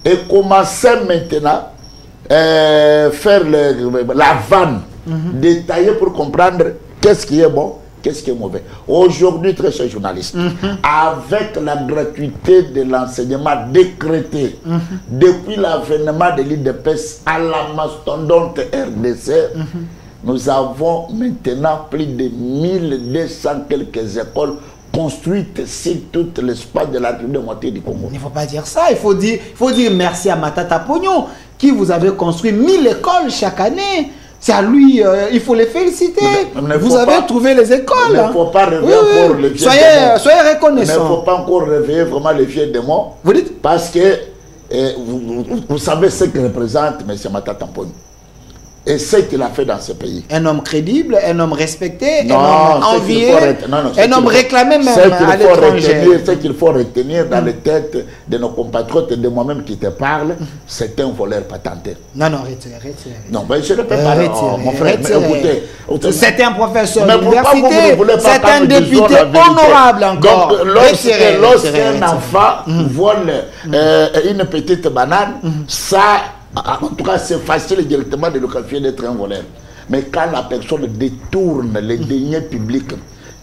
et commencer maintenant à faire la vanne détaillée pour comprendre qu'est-ce qui est bon, qu'est-ce qui est mauvais. Aujourd'hui, très chers journalistes, avec la gratuité de l'enseignement décrété depuis l'avènement de l'UDPS à la mastodonte RDC, nous avons maintenant plus de 1200 quelques écoles construites sur tout l'espace de la République démocratique du Congo. Il ne faut pas dire ça, il faut dire merci à Matata Pognon qui vous avait construit 1000 écoles chaque année. C'est à lui, il faut les féliciter. Vous avez trouvé les écoles. Il ne faut pas réveiller encore les vieux démons. Soyez reconnaissants. Il ne faut pas encore réveiller vraiment les vieux démons. Vous dites? Parce que vous savez ce que représente M. Matata Pognon. Et ce qu'il a fait dans ce pays. Un homme crédible, un homme respecté, un homme envié, un homme réclamé même à l'étranger. Ce qu'il faut retenir dans les têtes de nos compatriotes et de moi-même qui te parle, c'est un voleur patenté. Non, retirez. Non, mais je ne peux pas. Mon frère, écoutez. C'est un professeur d'université, c'est un député honorable encore. Donc, lorsqu'un enfant vole une petite banane, ça... En tout cas, c'est facile directement de le qualifier d'être un voleur. Mais quand la personne détourne les deniers publics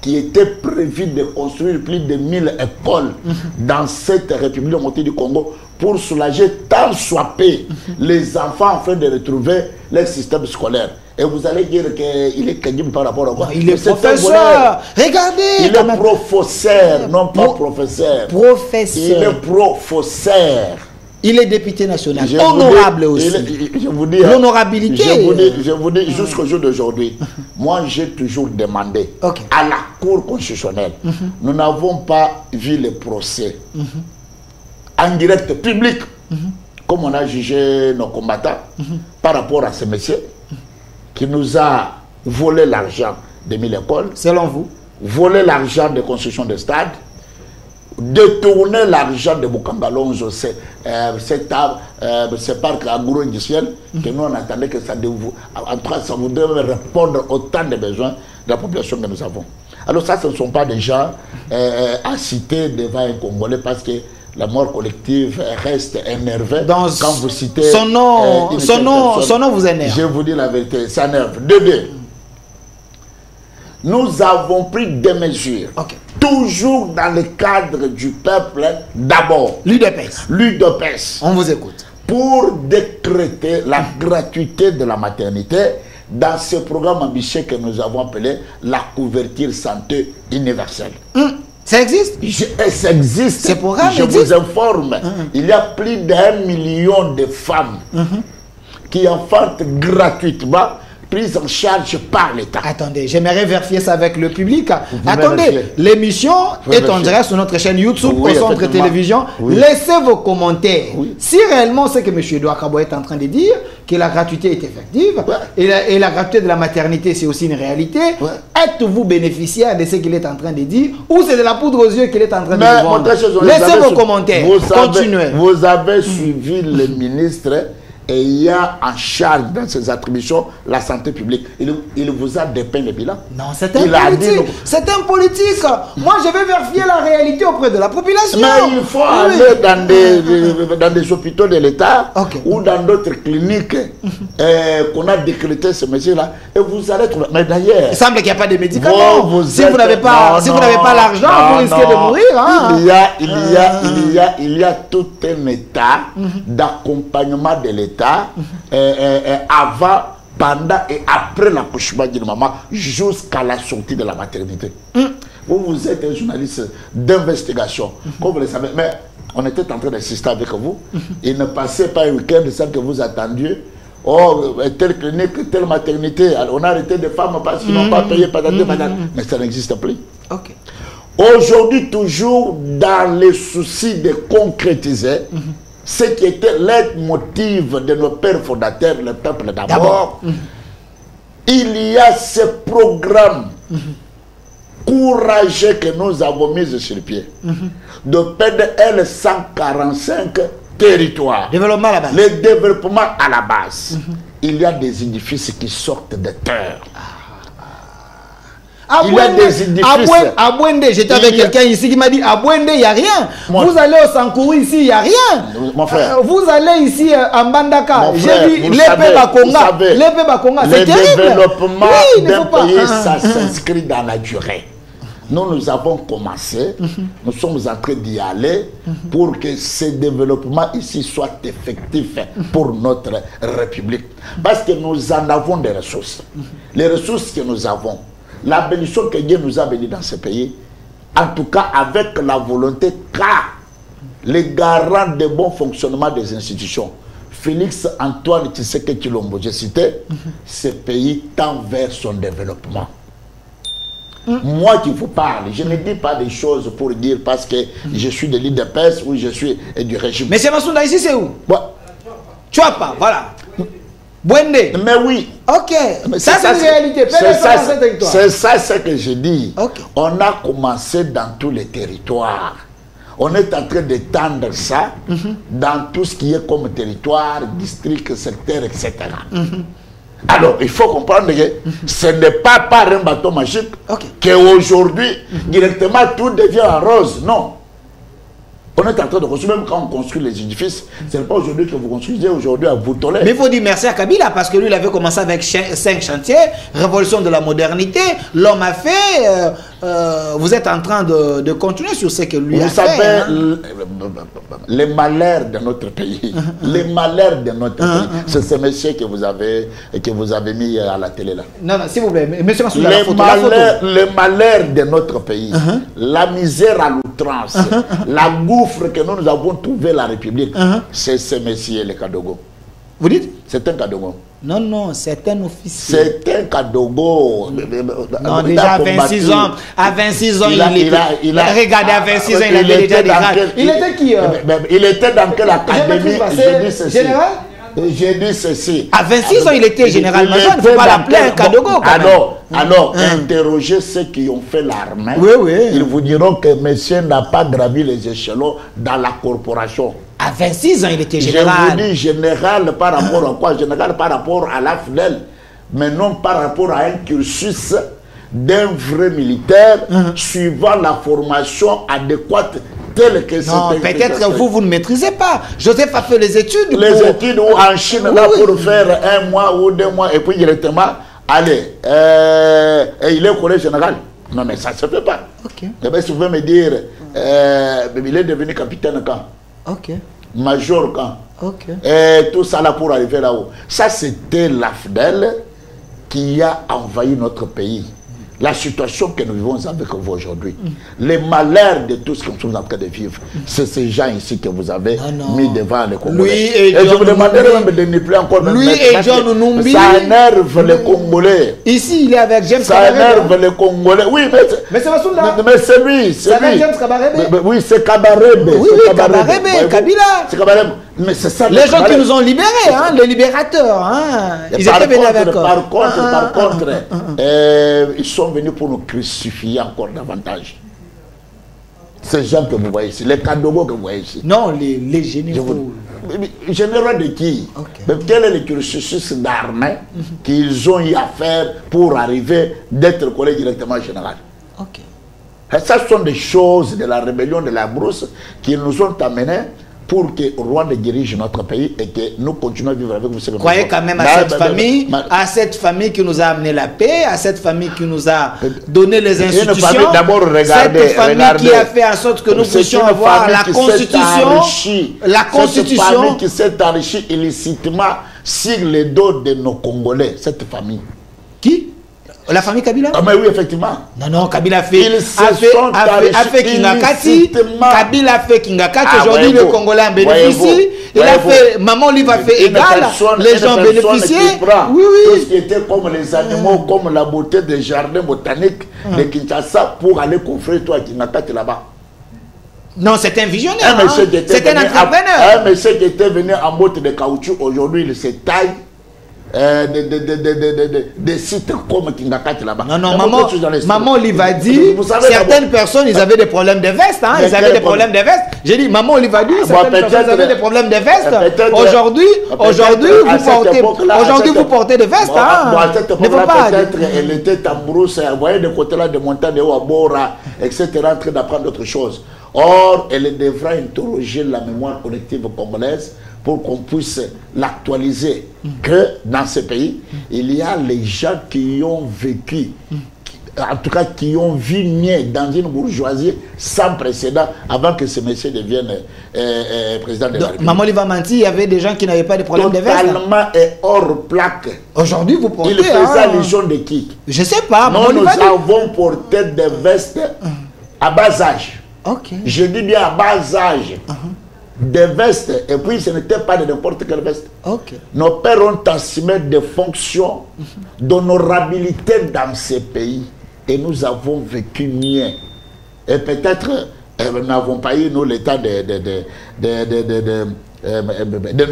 qui étaient prévus de construire plus de 1000 écoles dans cette République démocratique du Congo pour soulager tant soit peu les enfants afin de retrouver leur système scolaire. et vous allez dire qu'il est crédible par rapport à quoi? Il est professeur. Regardez. Il est professeur, non pas professeur. Professeur. Il est professeur. Il est député national. Honorable aussi. Je vous dis, l'honorabilité. Je vous dis jusqu'au jour d'aujourd'hui, moi j'ai toujours demandé à la Cour constitutionnelle, nous n'avons pas vu le procès en direct public, comme on a jugé nos combattants par rapport à ce monsieur qui nous a volé l'argent de 1000 écoles. Selon vous? Volé l'argent de construction de stades, détourner l'argent de Bukambalonzo, ce parc agro-industriel, que nous on attendait que ça en tout cas ça voudrait répondre autant de besoins de la population que nous avons. Alors ça, ce ne sont pas des gens à citer devant un Congolais parce que la mort collective reste énervée quand vous citez son nom vous énerve. Je vous dis la vérité, ça énerve. Deux. Nous avons pris des mesures, toujours dans le cadre du peuple d'abord. L'UDPS. On vous écoute. Pour décréter la gratuité de la maternité dans ce programme ambitieux que nous avons appelé la couverture santé universelle. Ça existe? Ça existe. Ce programme Je vous informe. Il y a plus d'1 million de femmes qui enfantent gratuitement, prise en charge par l'État. Attendez, j'aimerais vérifier ça avec le public. Attendez, l'émission est en direct sur notre chaîne YouTube, au Centre Télévision. Laissez vos commentaires. Si réellement ce que M. Edouard Kabo est en train de dire, que la gratuité est effective, et la gratuité de la maternité, c'est aussi une réalité, êtes-vous bénéficiaire de ce qu'il est en train de dire, ou c'est de la poudre aux yeux qu'il est en train de vendre? Laissez vos commentaires. Continuez. Vous avez suivi le ministre ayant en charge dans ses attributions la santé publique. Il vous a dépeint le bilan. Non, c'est un politique. C'est un politique. Moi, je vais vérifier la réalité auprès de la population. Mais il faut aller dans des hôpitaux de l'État ou dans d'autres cliniques qu'on a décrété ce monsieur-là. Et vous allez trouver. Mais d'ailleurs, il semble qu'il n'y a pas de médicaments. Si vous n'avez pas l'argent, vous risquez de mourir. Il y a tout un état d'accompagnement de l'État. Avant, pendant et après l'accouchement d'une maman jusqu'à la sortie de la maternité. Vous êtes un journaliste d'investigation, comme vous le savez, mais on était en train d'assister avec vous. Il ne passait pas un week-end sans que vous attendiez. Oh, telle clinique, telle maternité. Alors, on a arrêté des femmes parce qu'ils n'ont pas payé, mais ça n'existe plus. Aujourd'hui, toujours dans les soucis de concrétiser ce qui était leitmotiv de nos pères fondateurs, le peuple d'abord, il y a ce programme courageux que nous avons mis sur le pied de PDL 145 territoires. Développement à la base. Le développement à la base. Il y a des édifices qui sortent de terre. Il y a des édifices. À Bouende, j'étais avec quelqu'un ici qui m'a dit, à Bouende, il n'y a rien. Vous allez au Sankourou ici, il n'y a rien. Mon frère. Vous allez ici à Mbandaka. J'ai vu l'épée Bakonga. L'épée Bakonga, c'est terrible. Le développement d'un pays, ça s'inscrit dans la durée. Nous avons commencé, nous sommes en train d'y aller pour que ce développement ici soit effectif pour notre République. Parce que nous en avons des ressources. Les ressources que nous avons, la bénédiction que Dieu nous a bénie dans ce pays, en tout cas avec la volonté, car les garants de bon fonctionnement des institutions, Félix Antoine Tshisekedi Tshilombo, j'ai cité, ce pays tend vers son développement. Moi qui vous parle, je ne dis pas des choses pour dire parce que je suis de l'UDPS ou je suis du régime. Mais c'est Massounda, ici c'est où? Chouapa, voilà. Bouende. Mais oui. Ok. Ça c'est une réalité. C'est ça ce que je dis. On a commencé dans tous les territoires. On est en train d'étendre ça dans tout ce qui est comme territoire, district, secteur, etc. Alors, il faut comprendre que ce n'est pas par un bâton magique qu'aujourd'hui, directement, tout devient en rose. Non. On est en train de construire, même quand on construit les édifices, ce n'est pas aujourd'hui que vous construisez, aujourd'hui à vous tolérer. Mais il faut dire merci à Kabila, parce que lui, il avait commencé avec 5 chantiers, révolution de la modernité, l'homme a fait, vous êtes en train de continuer sur ce que lui a fait. Vous savez, les malheurs de notre pays, les malheurs de notre pays, c'est ce monsieur que vous avez mis à la télé là. Non, non, s'il vous plaît, monsieur Massoula, les malheurs de notre pays, la misère à l'outrance, la gouffre que nous avons trouvé la République, c'est ce monsieur, le Kadogo. Vous dites? C'est un Kadogo. Non, non, c'est un officier. C'est un Kadogo. Non, déjà à 26 ans. À 26 ans, regardez, à 26 ans, il avait déjà des grades. Il était qui? Il était dans quelle académie? J'ai dit ceci. Général? J'ai dit ceci. À 26 ans, il était général-major. Il ne faut pas l'appeler un Kadogo. Alors, interrogez ceux qui ont fait l'armée. Oui, oui. Ils vous diront que monsieur n'a pas gravi les échelons dans la corporation. À 26 ans, il était général. Je vous dis général par rapport à quoi? Général par rapport à la FNEL, mais non par rapport à un cursus d'un vrai militaire suivant la formation adéquate telle que c'est. Non, peut-être que vous ne maîtrisez pas. Joseph a fait les études. Les études où en Chine, là, pour faire 1 mois ou 2 mois, et puis directement, allez, il est au collège général. Non, mais ça ne se fait pas. Ok. Eh bien, si vous pouvez me dire, il est devenu capitaine quand? Ok. Major quand? Ok. Et tout ça là pour arriver là-haut. Ça, c'était l'AFDEL qui a envahi notre pays. La situation que nous vivons avec vous aujourd'hui, les malheurs de tout ce que nous sommes en train de vivre, c'est ces gens ici que vous avez mis devant les Congolais. Et je vous demanderai même de ne plus encore... Lui et John Numbi. Ça énerve les Congolais. Ici, il est avec James Kabarebe. Ça énerve les Congolais. Oui, mais c'est Massoula. Mais c'est lui. C'est avec James Kabarebe. Oui, c'est Kabarebe. Oui, Kabarebe, Kabila. C'est Kabarebe. Mais c'est ça. Les gens qui nous ont libérés, hein, les libérateurs, hein, ils étaient venus avec. Par contre, ils sont venus pour nous crucifier encore davantage. Ces gens que vous voyez ici, les Kadogo que vous voyez ici. Non, les généraux. Généraux de qui? Mais quel est le cursus d'armée qu'ils ont eu à faire pour arriver d'être collègues directement général? Et ça, ce sont des choses de la rébellion de la brousse qui nous ont amenés pour que Rwanda dirige notre pays et que nous continuons à vivre avec vous. Croyez quand même à cette famille qui nous a amené la paix, à cette famille qui nous a donné les institutions, d'abord regardez, cette famille qui a fait en sorte que nous puissions avoir la constitution, cette famille qui s'est enrichie illicitement sur les dos de nos Congolais, cette famille. Qui? La famille Kabila? Ah mais oui, effectivement. Non, non, Kabila a fait Kingakati. Kabila a fait Kingakati. Aujourd'hui, le Congolais en bénéficie. Il a fait, Maman lui va faire égal. Les gens bénéficient. Oui, oui. Tout ce qui était comme les animaux, comme la beauté des jardins botaniques de Kinshasa pour aller coffrer toi à Kingakati là-bas. Non, c'est un visionnaire. C'est un entrepreneur. Un monsieur qui était venu en botte de caoutchouc, aujourd'hui, il se taille. Des sites comme Kingakati là-bas. Non, non, maman Oliva dit, certaines personnes, ils avaient des problèmes de veste. Hein, ils avaient des problèmes de veste. J'ai dit, maman Oliva dit, certaines personnes avaient des problèmes de veste. Aujourd'hui, vous portez des vestes. Peut-être elle était en brousse, elle voyait de côté là, de montagne, de haut à Bora, etc., en train d'apprendre d'autres choses. Or, elle devra interroger la mémoire collective congolaise pour qu'on puisse l'actualiser, que dans ce pays, il y a les gens qui ont vécu, en tout cas qui ont vigné dans une bourgeoisie sans précédent avant que ce monsieur devienne président de la République. Maman Oliva Manti, il y avait des gens qui n'avaient pas de problème de veste. Totalement et hors plaque. Aujourd'hui, vous portez... Il faisait allusion de qui? Je ne sais pas. Nous avons porté des vestes à bas âge. Je dis bien à bas âge. Des vestes, et puis ce n'était pas de n'importe quelle veste. Nos pères ont assumé des fonctions d'honorabilité dans ces pays et nous avons vécu mieux. Et peut-être nous n'avons pas eu l'état de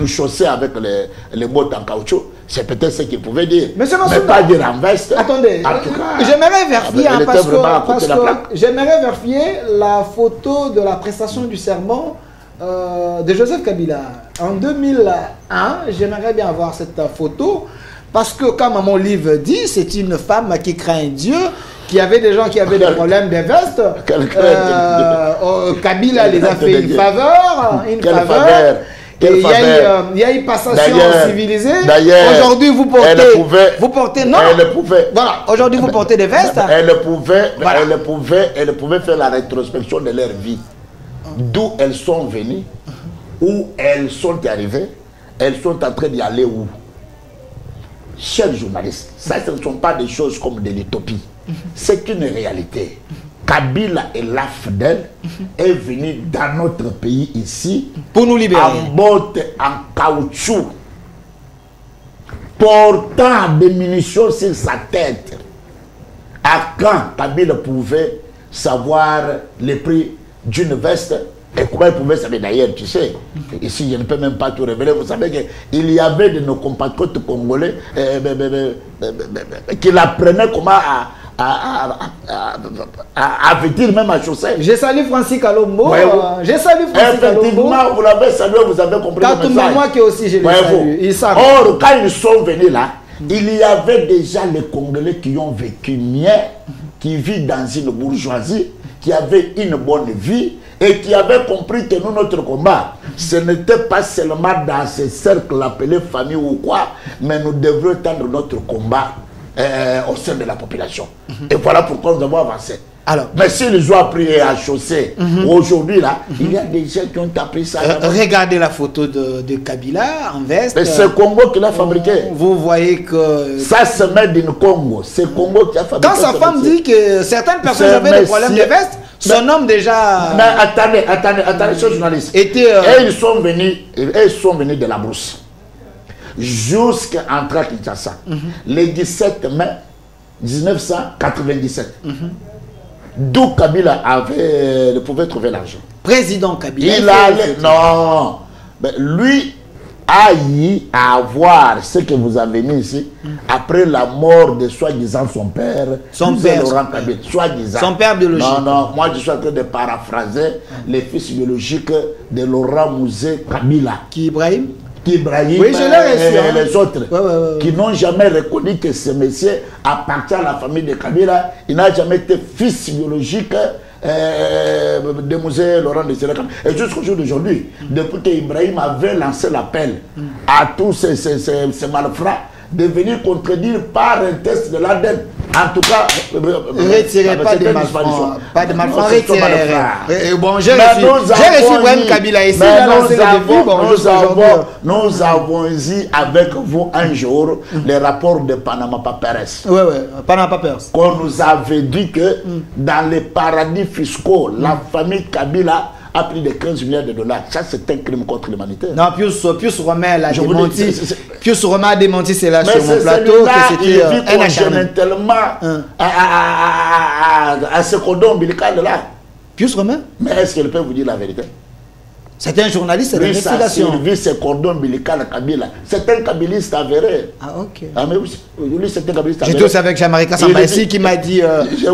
nous chausser avec les bottes en caoutchouc. C'est peut-être ce qu'ils pouvaient dire. Mais pas dire en veste. Attendez, j'aimerais vérifier j'aimerais vérifier la photo de la prestation du serment de Joseph Kabila. En 2001, j'aimerais bien avoir cette photo parce que comme Maman Olive dit, c'est une femme qui craint Dieu, qui avait des gens qui avaient des problèmes de veste. Kabila les a fait une faveur. quelle faveur. Il y a une passation civilisée. Aujourd'hui, vous portez, non. Elle pouvait. Voilà, aujourd'hui, vous portez des vestes. Elle pouvait faire la rétrospection de leur vie. D'où elles sont venues, où elles sont arrivées, elles sont en train d'y aller où. Chers journalistes, ça, ce ne sont pas des choses comme de l'utopie. C'est une réalité. Kabila et l'AFDEL est venu dans notre pays ici pour nous libérer. En botte en caoutchouc, portant des munitions sur sa tête. À quand Kabila pouvait savoir le prix d'une veste et comment il pouvait savoir d'ailleurs, tu sais, ici je ne peux même pas tout révéler, vous savez qu'il y avait de nos compatriotes congolais qui l'apprenaient comment à vêtir même à chausser. J'ai salué Francis Kalombo. J'ai salué Francis Kalombo. Effectivement, vous l'avez salué, vous avez compris le message. Moi qui aussi je l'ai salué. Or, quand ils sont venus là, il y avait déjà les Congolais qui ont vécu mieux, qui vivent dans une bourgeoisie, qui avaient une bonne vie et qui avaient compris que nous, notre combat, ce n'était pas seulement dans ce cercle appelé famille ou quoi, mais nous devrions tendre notre combat au sein de la population. Et voilà pourquoi nous avons avancé. Alors, mais s'ils ont appris à chausser, aujourd'hui là, il y a des gens qui ont appris ça. Regardez la photo de Kabila en veste. C'est Congo qui l'a fabriqué. Vous voyez que... Ça se met d'une Congo. C'est Congo qui a fabriqué. Quand sa femme dit que certaines personnes avaient des problèmes de veste, son homme déjà... Mais attendez, ce journaliste. Et ils sont venus de la brousse. Jusqu'à entrer à Kinshasa. Le 17 mai 1997. D'où Kabila pouvait trouver l'argent. Président Kabila. Il allait... Non. Mais lui a eu à avoir ce que vous avez mis ici après la mort de soi-disant son père. Son père. Laurent Kabila. Soi-disant. Son père biologique. Non, moi je suis en train de paraphraser les fils biologiques de Laurent Mouzé Kabila. Qui Ibrahim? Ibrahim oui, et les autres qui n'ont jamais reconnu que ce monsieur appartient à la famille de Kabila. Il n'a jamais été fils biologique de Mouzé Laurent de Kabila. Et jusqu'au jour d'aujourd'hui, depuis qu'Ibrahim avait lancé l'appel à tous ces malfrats de venir contredire par un test de l'ADN. En tout cas, retirez pas de malfrats. Pas de malfrats, retirez. Bon, j'ai reçu Ibrahim Kabila ici. Nous avons eu avec vous un jour les rapports de Panama Papers. Oui, Panama Papers. Qu'on nous avait dit que dans les paradis fiscaux, la famille Kabila a pris de 15 milliards de dollars. Ça, c'est un crime contre l'humanité. Non, Pius Romain l'a démenti. Pius Romain a démenti cela sur mon plateau. Il vit congénitalement à ce cordon ombilical là. Pius Romain? Mais est-ce qu'il peut vous dire la vérité? C'est un journaliste d'investigation. Il vit ce cordon ombilical à Kabila. C'est un kabiliste avéré. Ah, ok. Ah, mais lui, c'est un kabiliste avéré. J'étais aussi avec Jean-Marie Kassamba ici qui m'a dit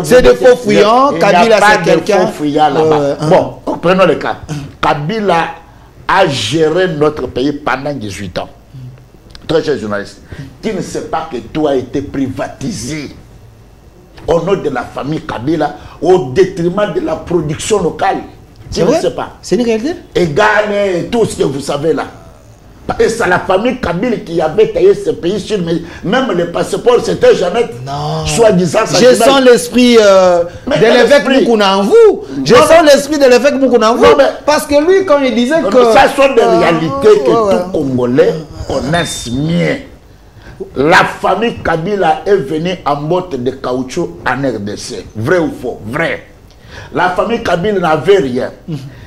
c'est des faux fouillants. Kabila, c'est quelqu'un. Faux fouillants là-bas. Bon, prenons le cas. Kabila a géré notre pays pendant 18 ans. Très cher journaliste, tu ne sais pas que tout a été privatisé au nom de la famille Kabila au détriment de la production locale. Tu ne sais pas. C'est une réalité. Égale tout ce que vous savez là. Et c'est la famille Kabila qui avait taillé ce pays sur même les passeports, c'était Jeannette. Non. Soi-disant. Je sens l'esprit de l'évêque Moukouna en vous. Je sens l'esprit de l'évêque Moukouna en vous. Parce que lui, quand il disait que... Ça sont des réalités que tout Congolais connaissent mieux. La famille Kabila est venue en botte de caoutchouc en RDC. Vrai ou faux? Vrai. La famille Kabila n'avait rien.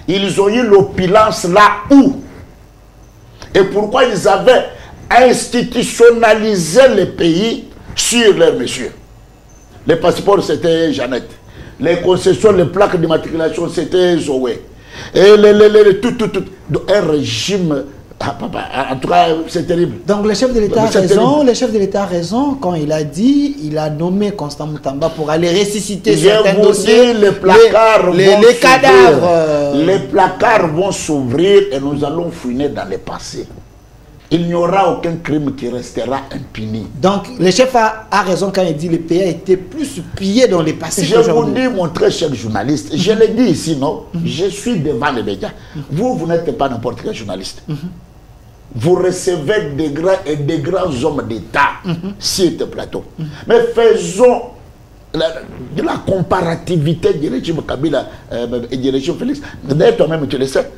Ils ont eu l'opulence là où? Et pourquoi ils avaient institutionnalisé le pays sur leurs messieurs? Les passeports, c'était Jeannette. Les concessions, les plaques d'immatriculation, c'était Zoé. Et tout. Un régime... En tout cas, c'est terrible. Donc le chef de l'État a raison. Le chef de l'État a raison quand il a dit, il a nommé Constant Moutamba pour aller ressusciter certains dossiers. Les cadavres. Les placards vont s'ouvrir et nous allons fouiner dans le passé. Il n'y aura aucun crime qui restera impuni. Donc le chef a raison quand il dit que le pays a été plus pillé dans le passé. Je vous dis, mon très cher journaliste, je l'ai dit ici, non? Je suis devant les médias. Vous n'êtes pas n'importe quel journaliste. vous recevez des grands et des grands hommes d'État sur ce plateau. Mais faisons de la comparativité du régime Kabila et du régime Félix. D'ailleurs, toi-même, tu le sais,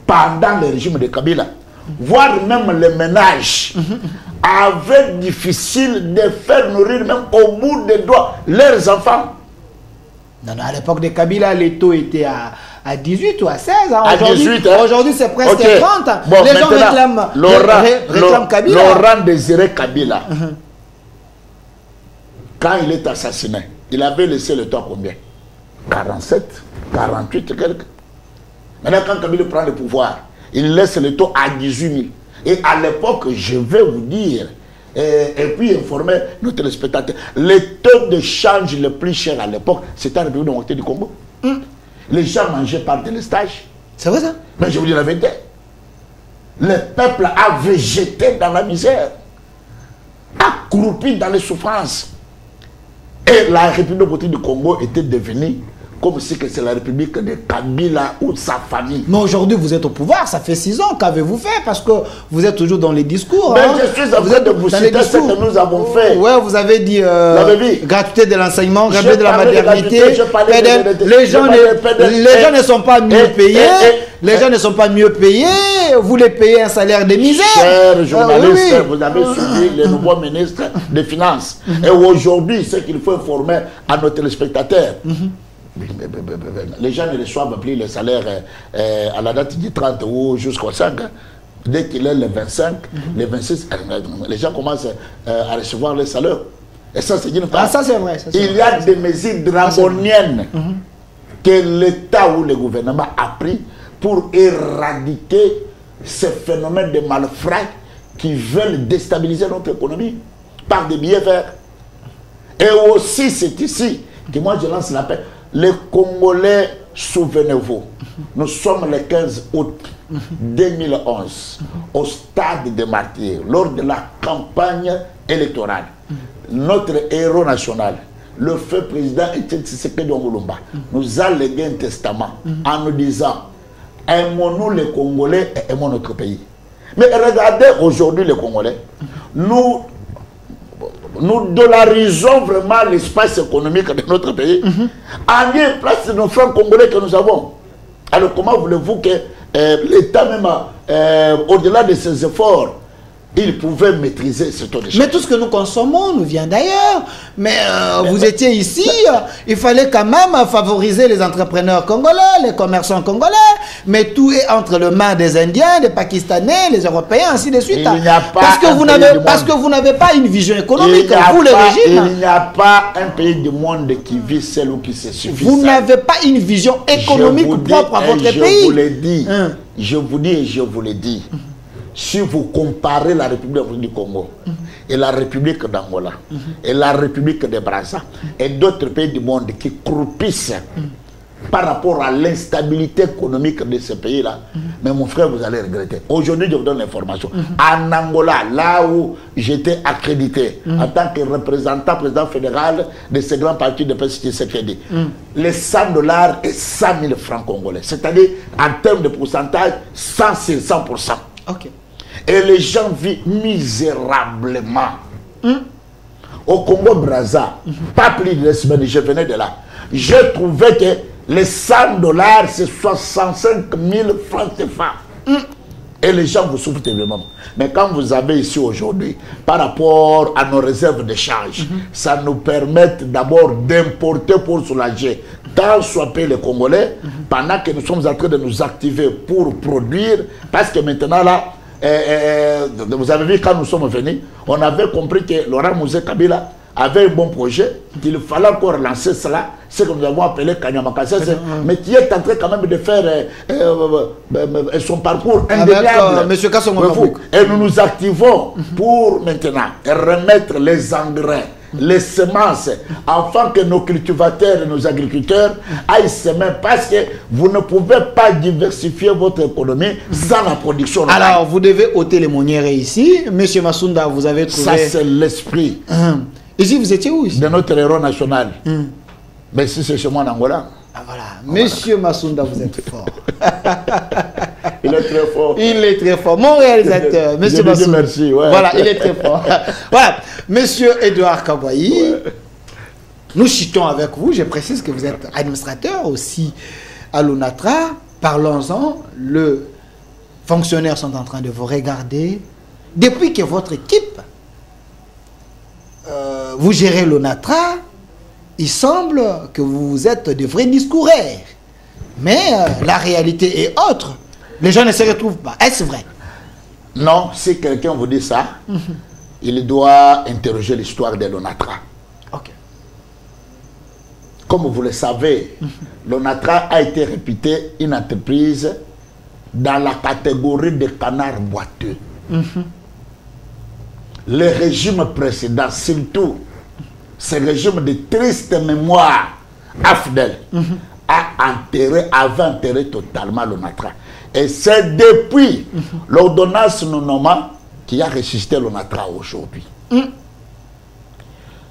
pendant le régime de Kabila, voire même les ménages avaient difficile de faire nourrir même au bout des doigts leurs enfants. Non, non, à l'époque de Kabila, les taux étaient à 18 ou à 16. Hein. À 18, hein. Aujourd'hui, c'est presque 30. Bon, les gens réclament Kabila. Laurent Désiré Kabila, quand il est assassiné, il avait laissé le temps combien? 47, 48, quelques. Maintenant, quand Kabila prend le pouvoir, il laisse le taux à 18 000. Et à l'époque, je vais vous dire, et puis informer nos téléspectateurs, le taux de change le plus cher à l'époque, c'était en République démocratique du Congo. Les gens mangeaient par délestage. C'est vrai ça? Mais je vous dis la vérité. Le peuple a végété dans la misère, accroupi dans les souffrances. Et la République démocratique du Congo était devenue comme si c'est la République de Kabila ou sa famille. Mais aujourd'hui, vous êtes au pouvoir, ça fait 6 ans. Qu'avez-vous fait? Parce que vous êtes toujours dans les discours. Mais je suis en train de vous citer ce que nous avons fait. Ouais, vous avez dit gratuité de l'enseignement, gratuité de la maternité. Les gens ne sont pas mieux payés. Les gens ne sont pas mieux payés. Vous les payez un salaire de misère. Chers journalistes, vous avez suivi les nouveaux ministres des Finances. Et aujourd'hui, ce qu'il faut informer à nos téléspectateurs, les gens ne reçoivent plus le salaire à la date du 30 ou jusqu'au 5. Dès qu'il est le 25, le 26, les gens commencent à recevoir le salaire. Et ça, c'est une part. Ah, ça, c'est vrai. Il y a des mesures draconiennes que l'État ou le gouvernement a pris pour éradiquer ce phénomène de malfrats qui veulent déstabiliser notre économie par des billets verts. Et aussi, c'est ici que moi je lance l'appel. Les Congolais, souvenez-vous, nous sommes le 15 août 2011 au stade de Martyrs, lors de la campagne électorale. Notre héros national, le feu président Étienne Tshisekedi Mulumba, nous a légué un testament en nous disant: aimons-nous les Congolais et aimons notre pays. Mais regardez aujourd'hui les Congolais, nous dollarisons vraiment l'espace économique de notre pays en lieu place de nos francs congolais que nous avons. Alors comment voulez-vous que l'État même, au-delà de ses efforts, il pouvait maîtriser ce taux de change? Mais tout ce que nous consommons nous vient d'ailleurs. Mais vous étiez ici, il fallait quand même favoriser les entrepreneurs congolais, les commerçants congolais. Mais tout est entre les mains des Indiens, des Pakistanais, les Européens, ainsi de suite. Parce que vous n'avez pas une vision économique, vous le régime. Il n'y a pas un pays du monde qui vit seul ou qui se suffit. Vous n'avez pas une vision économique propre à votre pays. Je vous l'ai dit. Je vous dis et je vous l'ai dit. Si vous comparez la République du Congo et la République d'Angola et la République de Brazza et d'autres pays du monde qui croupissent par rapport à l'instabilité économique de ce pays-là, mais mon frère, vous allez regretter. Aujourd'hui, je vous donne l'information. En Angola, là où j'étais accrédité en tant que représentant, président fédéral de ce grand parti de PST-CPD, les $100 et 100 000 francs congolais. C'est-à-dire, en termes de pourcentage, 100 sur 100%. Ok. Et les gens vivent misérablement. Au Congo-Brazza, pas plus de semaines, je venais de là. J'ai trouvé que les $100, c'est 65 000 francs CFA. Et les gens vous souffrent tellement. Mais quand vous avez ici aujourd'hui, par rapport à nos réserves de change, ça nous permet d'abord d'importer pour soulager tant soit payé les Congolais, pendant que nous sommes en train de nous activer pour produire, parce que maintenant là, vous avez vu quand nous sommes venus, on avait compris que Laurent Mouzé Kabila avait un bon projet, qu'il fallait encore lancer cela, ce que nous avons appelé Kanyamakase, mais qui est en train quand même de faire son parcours indéniable. Monsieur Et nous nous activons pour maintenant remettre les engrais, les semences, afin que nos cultivateurs et nos agriculteurs aillent semer, parce que vous ne pouvez pas diversifier votre économie sans la production locale. Alors, vous devez ôter les monnières ici. Monsieur Massounda, vous avez trouvé... Ça, c'est l'esprit. Ici, vous étiez où ici? De notre héros national. Mais si c'est chez moi en Angola. Ah voilà. Monsieur Massounda, vous êtes fort. Il Il est très fort. Il est très fort. Mon réalisateur, monsieur Bassou. Merci. Ouais. Voilà, il est très fort. Voilà, monsieur Edouard Kaboyi, nous chutons avec vous. Je précise que vous êtes administrateur aussi à l'ONATRA. Parlons-en. Les fonctionnaires sont en train de vous regarder. Depuis que votre équipe, vous gérez l'ONATRA, il semble que vous êtes de vrais discoureurs. Mais la réalité est autre. Les gens ne se retrouvent pas. Est-ce vrai? Non, si quelqu'un vous dit ça, il doit interroger l'histoire de l'ONATRA. Ok. Comme vous le savez, l'ONATRA a été réputée une entreprise dans la catégorie des canards boiteux. Le régime précédent, surtout ce régime de triste mémoire, AFDEL, avait enterré totalement l'ONATRA. Et c'est depuis l'ordonnance nous nommant qui a ressuscité l'ONATRA aujourd'hui.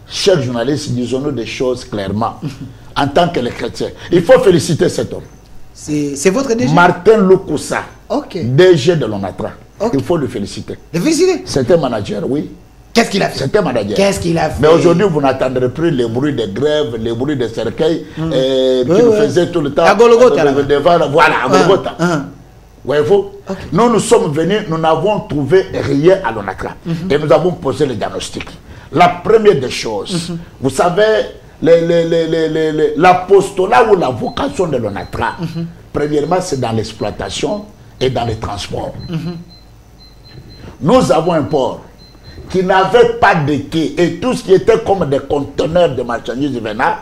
Chers journalistes, disons-nous des choses clairement. En tant que les chrétiens, il faut féliciter cet homme. C'est votre DG? Martin Loukoussa, DG de l'ONATRA. Il faut le féliciter. Le féliciter? C'était manager, oui. Qu'est-ce qu'il a fait? C'était manager. Qu'est-ce qu'il a fait? Mais aujourd'hui, vous n'entendrez plus les bruits de grève, les bruits de cercueil qui nous faisaient tout le temps. À Golgotha. Voilà, à Golgotha. Voyez-vous? Nous sommes venus, nous n'avons trouvé rien à l'ONATRA. Et nous avons posé le diagnostic. La première des choses, vous savez, l'apostolat ou la vocation de l'ONATRA, premièrement, c'est dans l'exploitation et dans les transports. Nous avons un port qui n'avait pas de quai et tout ce qui était comme des conteneurs de marchandises venant,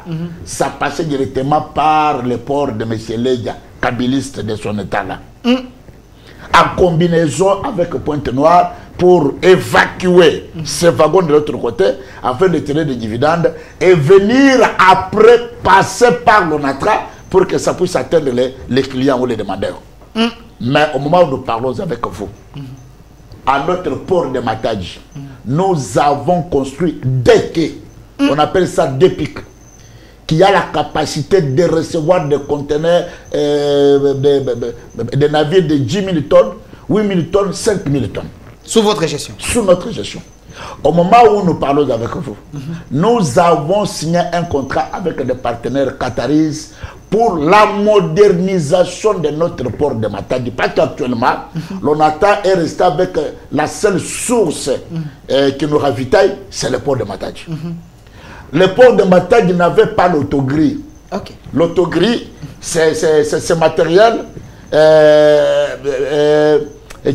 ça passait directement par le port de M. Ledia, kabiliste de son état-là. En combinaison avec Pointe-Noire pour évacuer ces wagons de l'autre côté afin de tirer des dividendes et venir après passer par l'ONATRA pour que ça puisse atteindre les clients ou les demandeurs. Mais au moment où nous parlons avec vous, à notre port de Matadji, nous avons construit des quais, on appelle ça des pics, qui a la capacité de recevoir des conteneurs, des navires de 10 000 tonnes, 8 000 tonnes, 5 000 tonnes. Sous votre gestion? Sous notre gestion. Au moment où nous parlons avec vous, nous avons signé un contrat avec des partenaires qataris pour la modernisation de notre port de Matadi. Parce qu'actuellement, l'ONATRA est resté avec la seule source qui nous ravitaille, c'est le port de Matadi. Le port de Matadi n'avait pas l'autogris. L'autogris, c'est ce matériel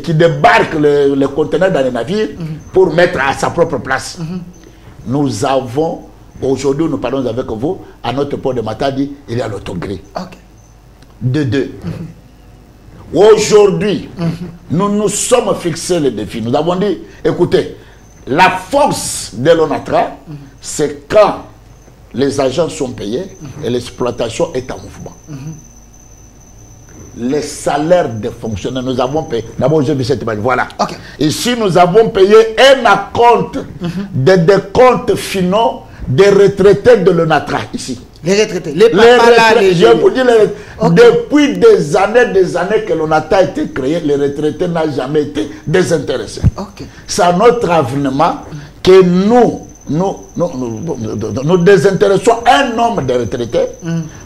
qui débarque le conteneur dans les navires pour mettre à sa propre place. Nous avons, aujourd'hui nous parlons avec vous, à notre port de Matadi, il y a l'autogris. De deux. Aujourd'hui, nous nous sommes fixés le défi. Nous avons dit, écoutez, la force de l'ONATRA, c'est quand les agents sont payés et l'exploitation est en mouvement. Les salaires des fonctionnaires, nous avons payé. D'abord, j'ai vu cette image. Voilà. Ici, nous avons payé un acompte des décomptes finaux des retraités de l'ONATRA. Ici. Les retraités. Les papas là, les je vous dis, depuis des années que l'ONATRA a été créé, les retraités n'ont jamais été désintéressés. C'est à notre avenir que nous désintéressons un nombre de retraités,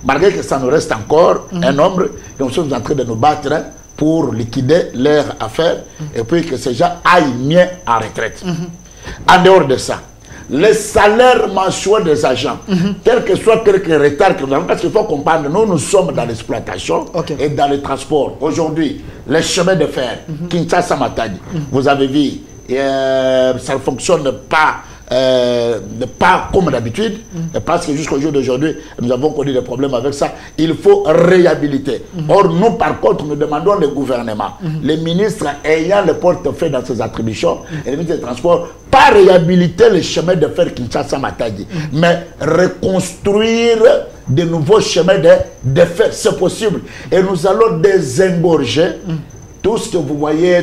malgré que ça nous reste encore un nombre, et nous sommes en train de nous battre pour liquider leurs affaires et puis que ces gens aillent mieux en retraite. En dehors de ça, les salaires mensuels des agents, quel que soit quelques retards que nous avons, parce qu'il faut comprendre, nous sommes dans l'exploitation et dans le transport. Aujourd'hui, les chemins de fer, Kinshasa-Matadi, vous avez vu, ça ne fonctionne pas comme d'habitude, parce que jusqu'au jour d'aujourd'hui, nous avons connu des problèmes avec ça. Il faut réhabiliter. Or, nous, par contre, nous demandons le gouvernement, les ministres ayant le portefeuille dans ses attributions, et les ministres des Transports, pas réhabiliter les chemins de fer Kinshasa-Matadi, mais reconstruire de nouveaux chemins de fer, c'est possible. Et nous allons désengorger tout ce que vous voyez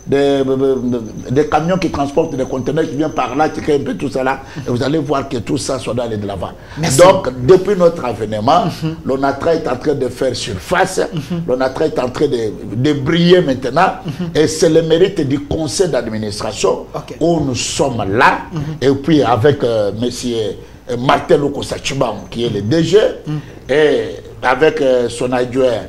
des camions qui transportent des conteneurs qui viennent par là, qui créent un peu tout ça là, et vous allez voir que tout ça soit aller de l'avant. Donc, depuis notre avènement, l'ONATRA est en train de faire surface, l'ONATRA est en train de briller maintenant, et c'est le mérite du conseil d'administration où nous sommes là, et puis avec monsieur Martin Loko-Sachibam, qui est le DG, et avec son adjoint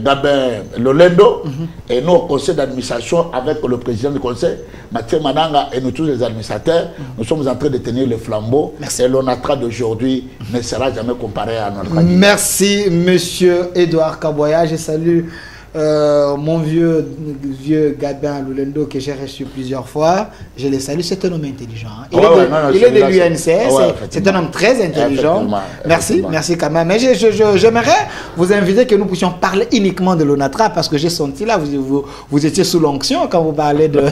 Gabin Lolendo, et nous au conseil d'administration avec le président du conseil, Mathieu Mananga, et nous tous les administrateurs, nous sommes en train de tenir le flambeau. Et l'ONATRA d'aujourd'hui ne sera jamais comparé à notre ami. Merci, monsieur Edouard Kaboya. Je salue mon vieux Gabin Lolendo que j'ai reçu plusieurs fois. Je le salue, c'est un homme intelligent. Il est de l'UNCS, c'est un homme très intelligent. Merci, merci quand même. Mais j'aimerais vous inviter que nous puissions parler uniquement de l'ONATRA parce que j'ai senti là, vous étiez sous l'onction quand vous parlez de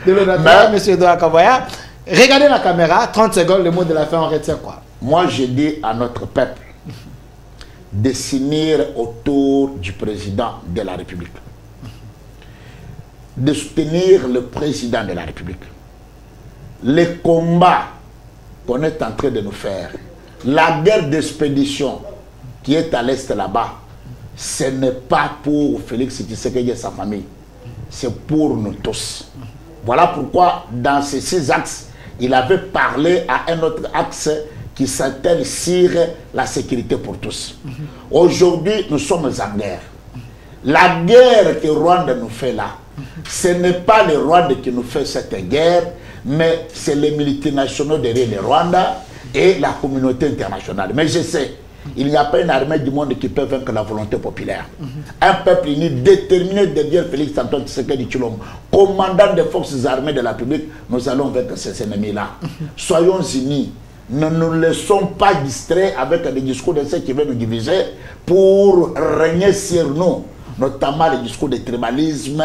l'ONATRA, monsieur Edouard Kaboya. Regardez la caméra, 30 secondes, le mot de la fin, on retient quoi? Moi, je dis à notre peuple de s'unir autour du président de la République, de soutenir le président de la République. Les combats qu'on est en train de nous faire, la guerre d'expédition qui est à l'est là-bas, ce n'est pas pour Félix Tshisekedi et sa famille, c'est pour nous tous. Voilà pourquoi dans ces 6 axes, il avait parlé à un autre axe qui s'attelle sur la sécurité pour tous. Aujourd'hui, nous sommes en guerre. La guerre que Rwanda nous fait là, ce n'est pas le Rwanda qui nous fait cette guerre, mais c'est les multinationaux derrière le Rwanda et la communauté internationale. Mais je sais, il n'y a pas une armée du monde qui peut vaincre la volonté populaire. Un peuple uni déterminé derrière Félix Antoine Tshisekedi Tshilombo, commandant des forces armées de la République, nous allons vaincre ces ennemis-là. Soyons unis. Ne nous laissons pas distraire avec des discours de ceux qui veulent nous diviser pour régner sur nous, notamment les discours de tribalisme,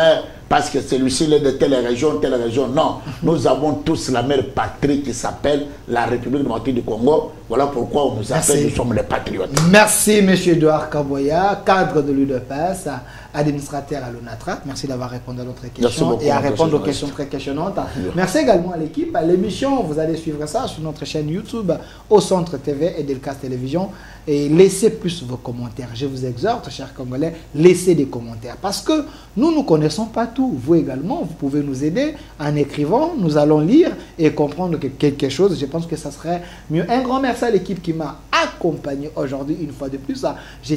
parce que celui-ci est de telle région, telle région. Non, nous avons tous la même patrie qui s'appelle la République démocratique du Congo. Voilà pourquoi on nous appelle, nous sommes les patriotes. Merci, M. Edouard Kaboya, cadre de l'UDPS, administrateur à l'ONATRA. Merci d'avoir répondu à notre question et à répondre aux questions très questionnantes. Merci également à l'équipe, à l'émission. Vous allez suivre ça sur notre chaîne YouTube, au Centre TV et Delcas Télévision. Et laissez plus vos commentaires. Je vous exhorte, chers Congolais, laissez des commentaires. Parce que nous ne connaissons pas tout. Vous également, vous pouvez nous aider en écrivant. Nous allons lire et comprendre quelque chose. Je pense que ça serait mieux. Un grand merci à l'équipe qui m'a accompagné aujourd'hui une fois de plus.